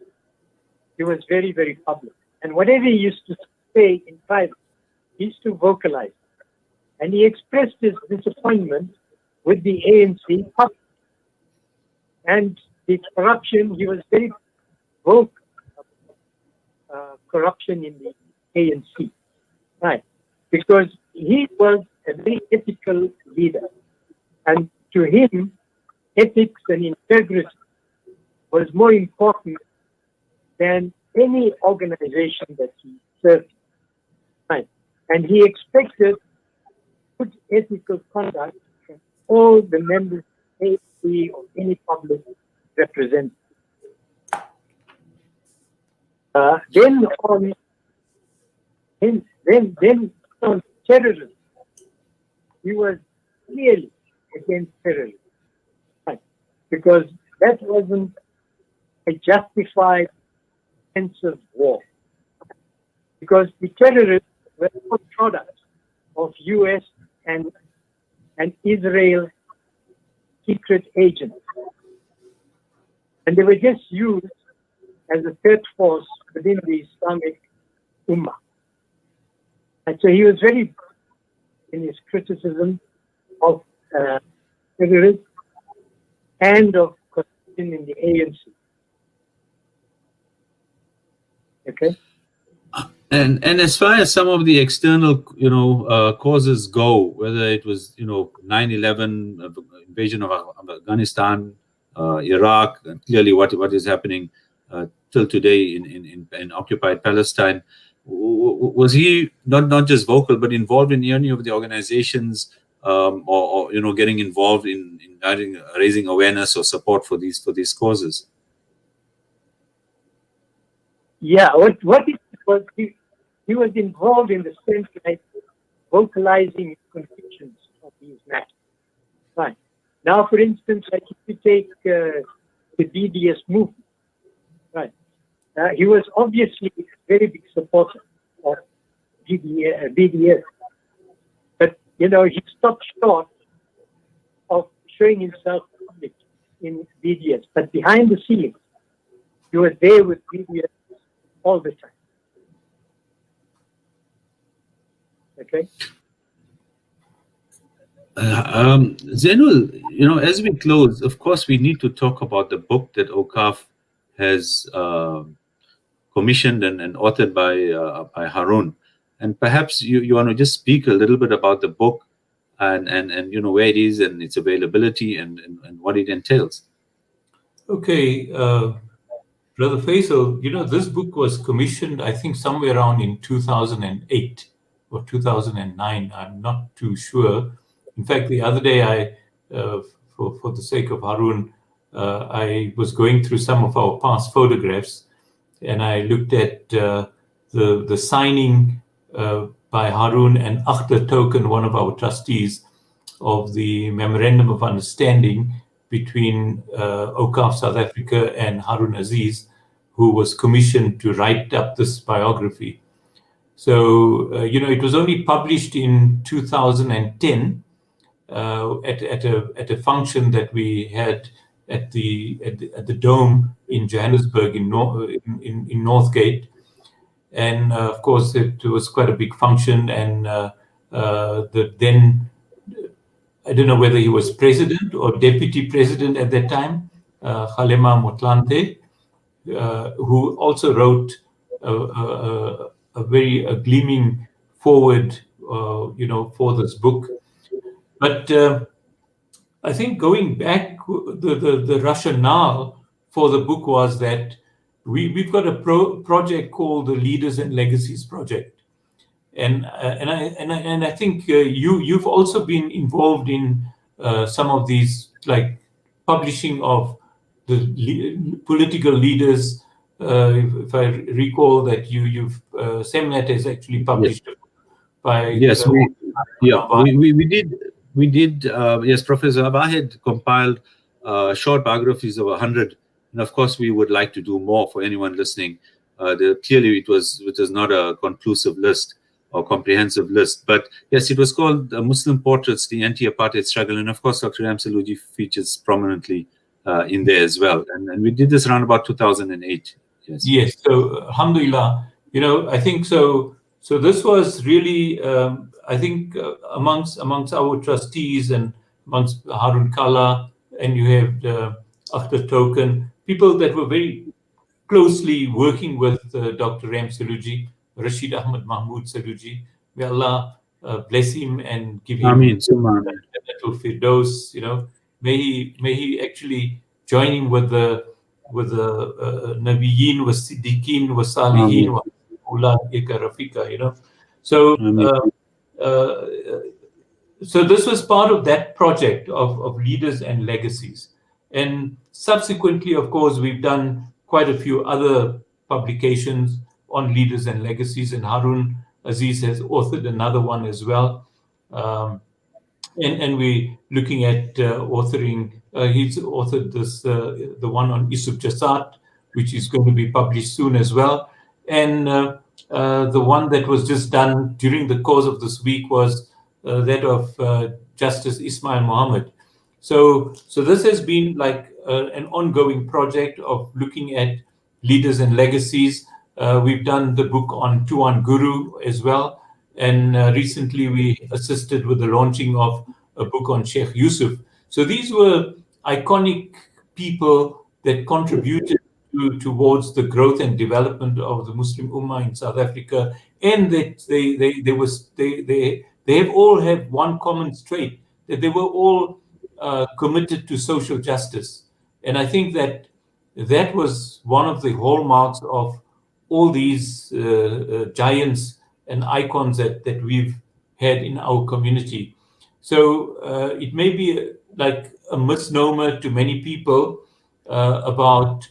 he was very, very public. And whatever he used to say in private, he used to vocalize. And he expressed his disappointment with the ANC public. And the corruption, he was very vocal about corruption in the ANC. Right. Because he was a very ethical leader. And to him, ethics and integrity was more important than any organization that he served. Right. And he expected good ethical conduct from all the members of the ANC or any public representative. Then on terrorism, he was clearly against terrorism, right? Because that wasn't a justified sense of war. Because the terrorists were all products of U.S. and Israel secret agents. And they were just used as a third force within the Islamic Ummah. And so he was very, in his criticism of terrorism and of corruption in the ANC. Okay. And as far as some of the external, causes go, whether it was, 9/11, invasion of Afghanistan, Iraq, and clearly what is happening till today in occupied Palestine, was he not just vocal but involved in any of the organizations, or getting involved in raising awareness or support for these causes? Yeah, what it was, he was involved in the sense like vocalizing convictions of these matters. Right. Now, for instance, like if you take the BDS movement, right? He was obviously a very big supporter of BDS, but he stopped short of showing himself public in BDS. But behind the scenes, he was there with BDS all the time. Okay. Zainul, as we close, of course, we need to talk about the book that OCAF has commissioned and authored by Harun. And perhaps you want to just speak a little bit about the book and where it is and its availability and what it entails. Okay, Brother Faisal, this book was commissioned, I think, somewhere around in 2008 or 2009. I'm not too sure. In fact, the other day, for the sake of Harun, I was going through some of our past photographs, and I looked at the signing by Harun and Akhtar Token, one of our trustees, of the Memorandum of Understanding between OCAF South Africa and Harun Aziz, who was commissioned to write up this biography. So, it was only published in 2010 at a function that we had at the Dome in Johannesburg in Northgate. And of course, it was quite a big function. And then, I don't know whether he was president or deputy president at that time, Kgalema Motlanthe, who also wrote a very gleaming forward, for this book. But I think going back, the rationale for the book was that we've got a project called the Leaders and Legacies Project, and I think you've also been involved in some of these, like publishing of the political leaders. If I recall that you've Semnet has actually published Yes. by Yes, we did. Yes, Professor Abba had compiled short biographies of 100, and of course we would like to do more for anyone listening. Clearly, it was not a conclusive list or comprehensive list, but yes, it was called Muslim Portraits: The Anti-Apartheid Struggle, and of course Dr. Salojee features prominently in there as well. And we did this around about 2008. Yes. Yes. So, alhamdulillah, I think so. So this was really, I think, amongst our trustees and amongst Harun Kalla, and you have Akhtar Token, people that were very closely working with Dr. Salojee, Rashid Ahmed Mahmood Salojee. May Allah bless him and give him Jannatul Firdaus. May he actually join him with the Nabiyyin, was Siddiqeen, was Salihin, was Ulad Rafika, So so this was part of that project of Leaders and Legacies. And subsequently, of course, we've done quite a few other publications on Leaders and Legacies, and Harun Aziz has authored another one as well. And we're looking at authoring, he's authored this, the one on Yusuf Jasad, which is going to be published soon as well. And the one that was just done during the course of this week was that of Justice Ismail Mohammed. So this has been like an ongoing project of looking at leaders and legacies. We've done the book on Tuan Guru as well. And recently we assisted with the launching of a book on Sheikh Yusuf. So these were iconic people that contributed towards the growth and development of the Muslim Ummah in South Africa, and that they have all had one common trait, that they were all committed to social justice. And I think that was one of the hallmarks of all these giants and icons that we've had in our community. So it may be like a misnomer to many people about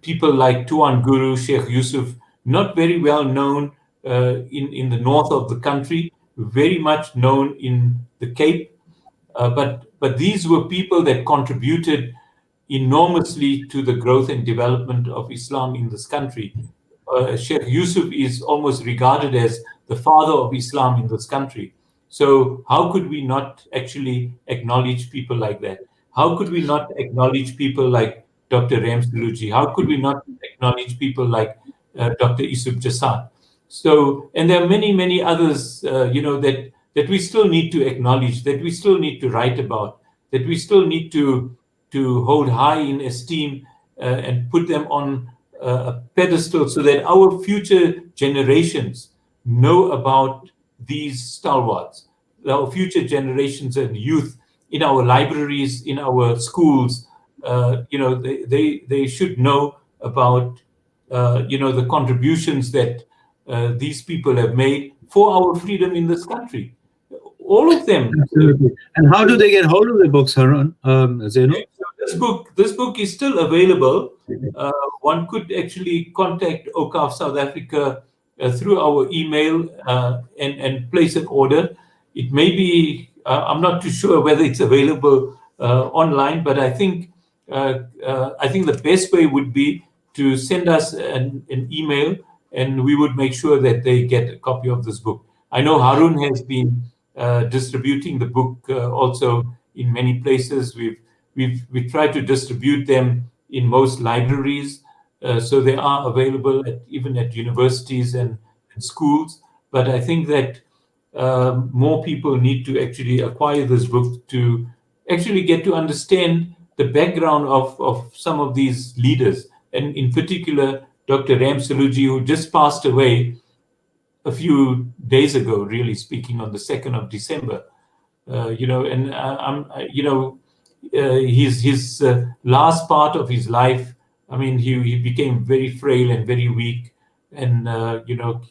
people like Tuan Guru, Sheikh Yusuf, not very well known in the north of the country, very much known in the Cape. But these were people that contributed enormously to the growth and development of Islam in this country. Sheikh Yusuf is almost regarded as the father of Islam in this country. So how could we not actually acknowledge people like that? How could we not acknowledge people like Dr. Salojee? How could we not acknowledge people like Dr. Yusuf Jasad? So, and there are many, many others, that we still need to acknowledge, that we still need to write about, that we still need to hold high in esteem and put them on a pedestal so that our future generations know about these stalwarts, our future generations and youth in our libraries, in our schools. They should know about the contributions that these people have made for our freedom in this country. All of them. Absolutely. And how do they get hold of the books, Harun? Zainul? Okay, so this book is still available. One could actually contact OCAF South Africa through our email and place an order. It may be, I'm not too sure whether it's available online, but I think the best way would be to send us an email, and we would make sure that they get a copy of this book. I know Harun has been distributing the book also in many places. We've tried to distribute them in most libraries, so they are available even at universities and schools. But I think that more people need to actually acquire this book to actually get to understand the background of some of these leaders, and in particular, Dr. Salojee, who just passed away a few days ago, really speaking, on the 2nd of December. His last part of his life, I mean, he became very frail and very weak. And,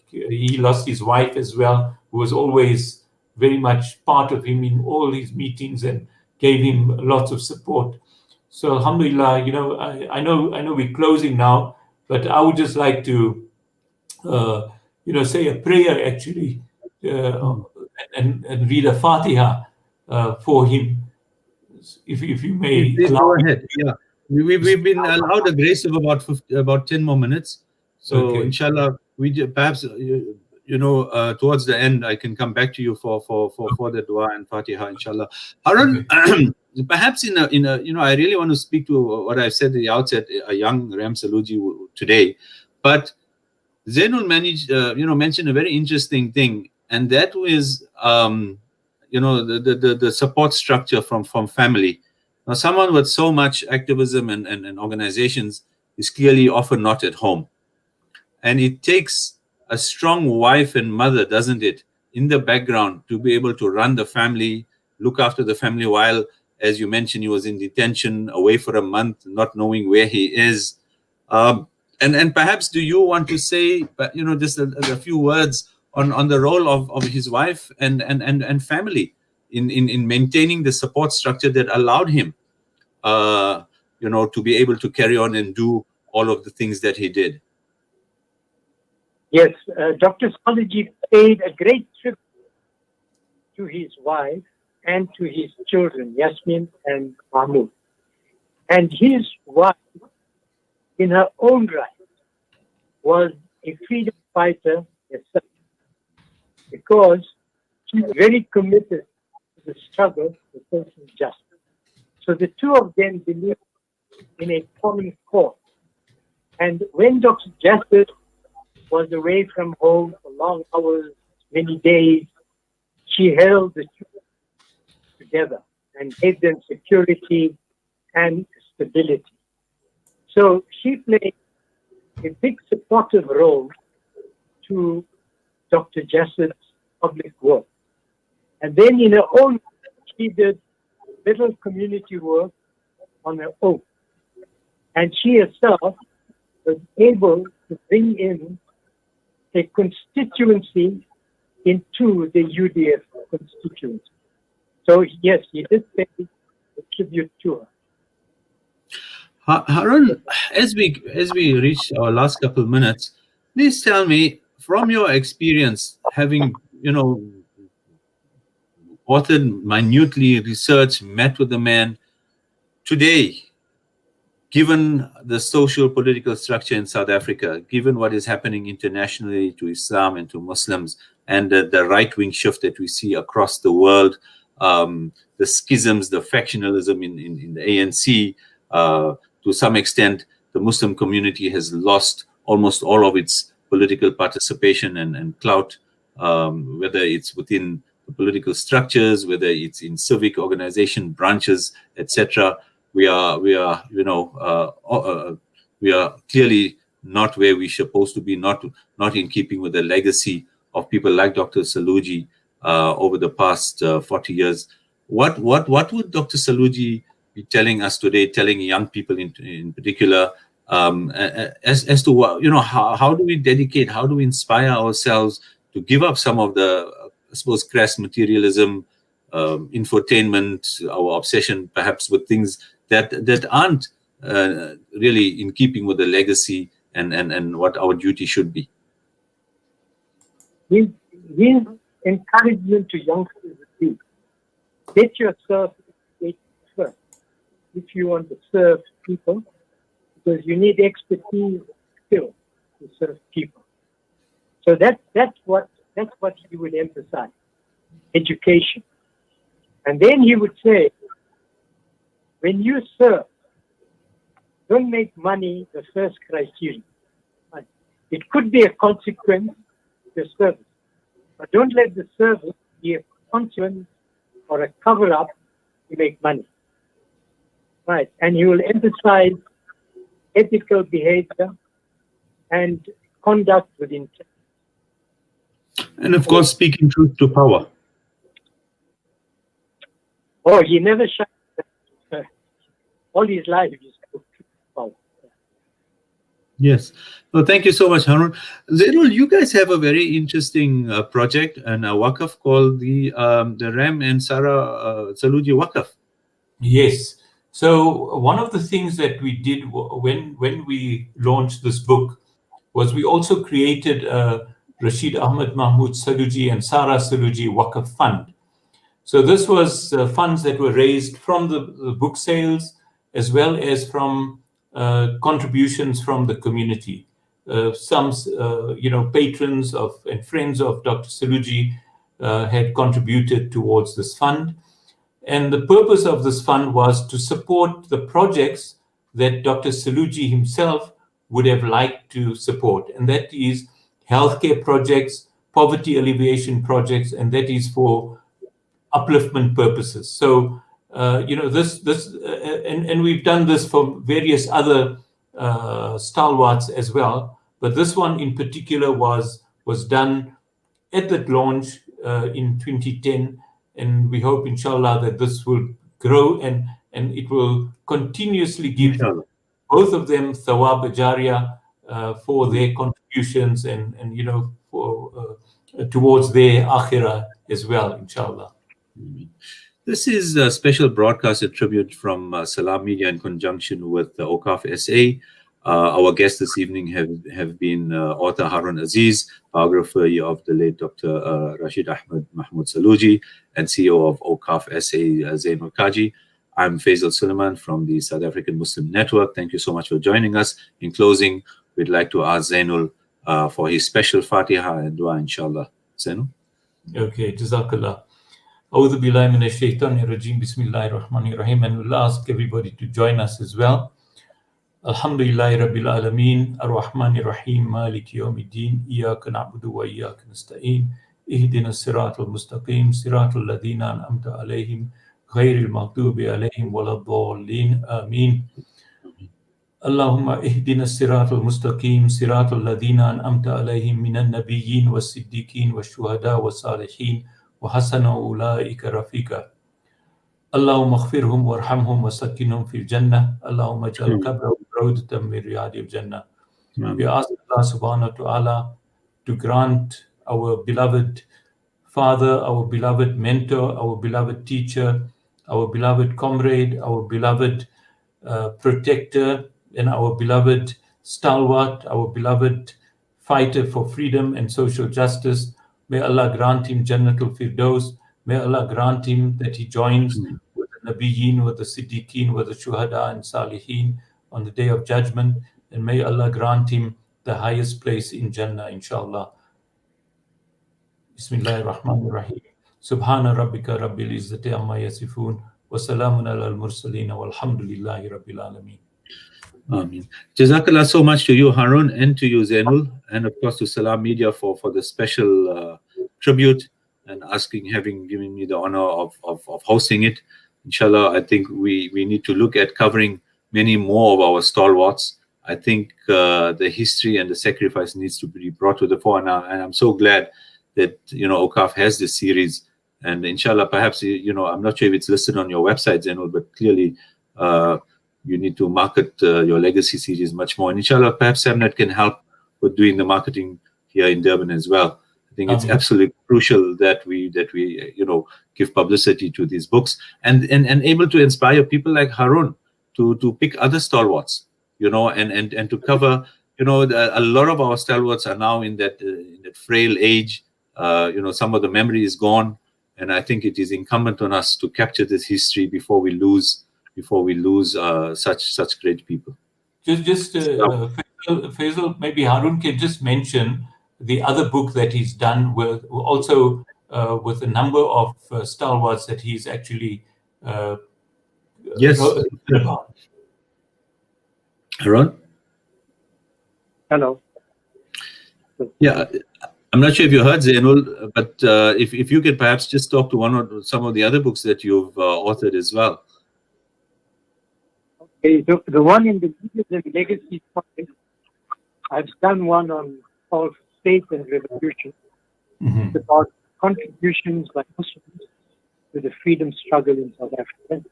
he lost his wife as well, who was always very much part of him in all his meetings and gave him lots of support. So, alhamdulillah, I know we're closing now, but I would just like to, say a prayer actually, and read a Fatiha for him, if you may. Please go ahead. Yeah, we've been allowed a grace of about 10 more minutes. So okay. Inshallah, perhaps towards the end I can come back to you for the dua and Fatiha, inshallah. Harun, okay. Perhaps in a I really want to speak to what I said at the outset, a young Salojee today, but Zainul mentioned a very interesting thing, and that was the support structure from family. Now, someone with so much activism and organizations is clearly often not at home, and it takes a strong wife and mother, doesn't it, in the background to be able to run the family, look after the family while, as you mentioned, he was in detention, away for a month, not knowing where he is. And perhaps, do you want to say, just a few words on the role of his wife and family in maintaining the support structure that allowed him, to be able to carry on and do all of the things that he did? Yes, Dr. Salojee paid a great tribute to his wife and to his children, Yasmin and Mahmood. And his wife, in her own right, was a freedom fighter herself, because she was very committed to the struggle for social justice. So the two of them believed in a common cause. And when Dr. Jasad was away from home for long hours, many days, she held the children to together and gave them security and stability. So she played a big supportive role to Dr. Jassad's public work. And then in her own, she did little community work on her own. And she herself was able to bring in a constituency into the UDF constituency. So yes, he did pay a tribute to her. Harun, as we reach our last couple of minutes, please tell me, from your experience, having authored minutely, researched, met with the man, today, given the social political structure in South Africa, given what is happening internationally to Islam and to Muslims, and the right-wing shift that we see across the world, the schisms, the factionalism in the ANC, to some extent, the Muslim community has lost almost all of its political participation and clout, whether it's within the political structures, whether it's in civic organization branches, etc. We are clearly not where we're supposed to be, not in keeping with the legacy of people like Dr. Salojee over the past 40 years. What would Dr. Salojee be telling us today, telling young people in particular, as to what, how do we dedicate, how do we inspire ourselves to give up some of the, I suppose, crass materialism, infotainment, our obsession perhaps with things that aren't really in keeping with the legacy and what our duty should be? His encouragement to youngsters would be, get yourself first if you want to serve people, because you need expertise, skill to serve people. So that's what he would emphasize, education. And then he would say, when you serve, don't make money the first criterion. It could be a consequence to service, but don't let the service be a consequence or a cover-up to make money. Right, and he will emphasize ethical behavior and conduct with intent. And of course, speaking truth to power. Oh, he never shied. All his life, he spoke truth to power. Yes. Well, thank you so much, Harun. Zainul, you guys have a very interesting project and a wakaf called the Ram and Sarah Salojee Wakaf. Yes. So one of the things that we did when we launched this book was we also created a Rashid, Ahmed, Mahmood Salojee and Sarah Salojee Wakaf Fund. So this was funds that were raised from the book sales as well as from contributions from the community. Some, patrons and friends of Dr. Salojee had contributed towards this fund. And the purpose of this fund was to support the projects that Dr. Salojee himself would have liked to support. And that is healthcare projects, poverty alleviation projects, and that is for upliftment purposes. So, and we've done this for various other stalwarts as well. But this one in particular was done at that launch in 2010. And we hope, inshallah, that this will grow and it will continuously give both of them thawab jariyah for their contributions and for towards their akhirah as well, inshallah. This is a special broadcast, a tribute from Salam Media in conjunction with Okaf SA. Our guests this evening have been author Harun Aziz, biographer of the late Dr. Rashid Ahmed Mahmood Salojee, and CEO of Okaf SA, Zainul Kaji. I'm Faisal Suleiman from the South African Muslim Network. Thank you so much for joining us. In closing, we'd like to ask Zainul for his special Fatiha and Dua, inshallah. Zainul? Okay, Jazakallah. A'udhu billahi minash shaitanir rajim, bismillahir rahmanir rahim. And we'll ask everybody to join us as well. Alhamdulillahi Rabbil Alameen, Ar-Rahmanir Rahim, Maliki Yawmiddin, Iyaka na'budu wa iyaka nasta'in, Ihdina Siratul Mustaqim, Siratul Ladina an'amta alayhim, غير المغضوب عليهم ولا الضالين آمين. اللهم اهدنا الصراط المستقيم صراط الذين أنعمت عليهم من النبيين والصديقين والشهداء والصالحين وحسن أولئك رفيقا. اللهم اغفرهم وارحمهم وسكنهم في الجنة. اللهم اجعل قبرهم روضة من رياض الجنة. We ask Allah subhanahu wa ta'ala to grant our beloved father, our beloved mentor, our beloved teacher, our beloved comrade, our beloved protector, and our beloved stalwart, our beloved fighter for freedom and social justice. May Allah grant him Jannatul Firdaus. May Allah grant him that he joins with the Nabiyyin, with the Siddiqeen, with the Shuhada and Salihin on the Day of Judgment. And may Allah grant him the highest place in Jannah, inshallah. Bismillahir Rahmanir Rahim. Subhana rabbika rabbil izzati amma yasifun. Wa salamun ala al-mursaleen walhamdulillahi rabbil alameen. Ameen. Jazakallah so much to you, Harun, and to you, Zainul, and of course to Salam Media for the special tribute and having given me the honor of hosting it. Inshallah, I think we need to look at covering many more of our stalwarts. I think the history and the sacrifice needs to be brought to the fore now, and I'm so glad that OCAF has this series. And inshallah, perhaps I'm not sure if it's listed on your website, Zainul, but clearly you need to market your legacy series much more. And inshallah, perhaps Ahmed can help with doing the marketing here in Durban as well. I think it's absolutely crucial that we give publicity to these books and able to inspire people like Harun to pick other stalwarts, and to cover, a lot of our stalwarts are now in that frail age. Some of the memory is gone, and I think it is incumbent on us to capture this history before we lose such great people. Faisal, maybe Harun can just mention the other book that he's done with a number of stalwarts that he's actually yes about. Harun? Hello. Yeah, I'm not sure if you heard, Zainul, but if you could perhaps just talk to some of the other books that you've authored as well. Okay, the one in the legacy topic, I've done one called Faith and Revolution. Mm-hmm. It's about contributions by Muslims to the freedom struggle in South Africa.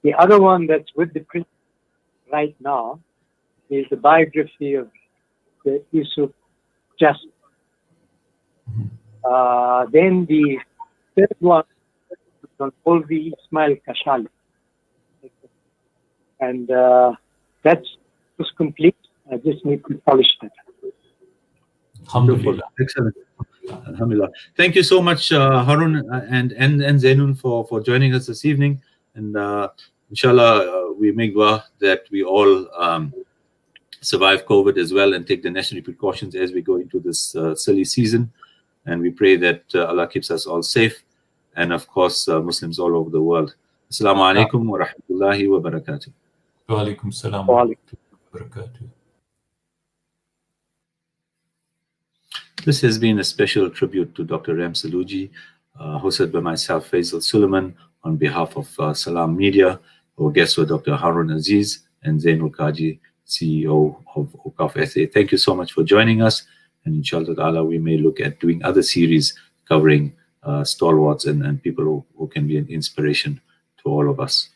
The other one that's with the print right now is the biography of the Yusuf Justice. Mm-hmm. Then the third one is on Olvi Ismail Kashali. And that was complete. I just need to polish that. Alhamdulillah. Excellent. Alhamdulillah. Thank you so much, Harun and Zainul for joining us this evening. And inshallah, we make dua that we all survive COVID as well and take the necessary precautions as we go into this silly season. And we pray that Allah keeps us all safe, and of course Muslims all over the world. Assalamu alaikum wa rahmatullahi wa barakatuh. Wa alaikum salam wa rahmatullahi wa barakatuh. This has been a special tribute to Dr. Salojee, hosted by myself, Faisal Suleiman, on behalf of Salam Media. Our guests were Dr. Harun Aziz and Zainul Kaji, CEO of OCAF SA. Thank you so much for joining us. And inshallah ta'ala, we may look at doing other series covering stalwarts and people who can be an inspiration to all of us.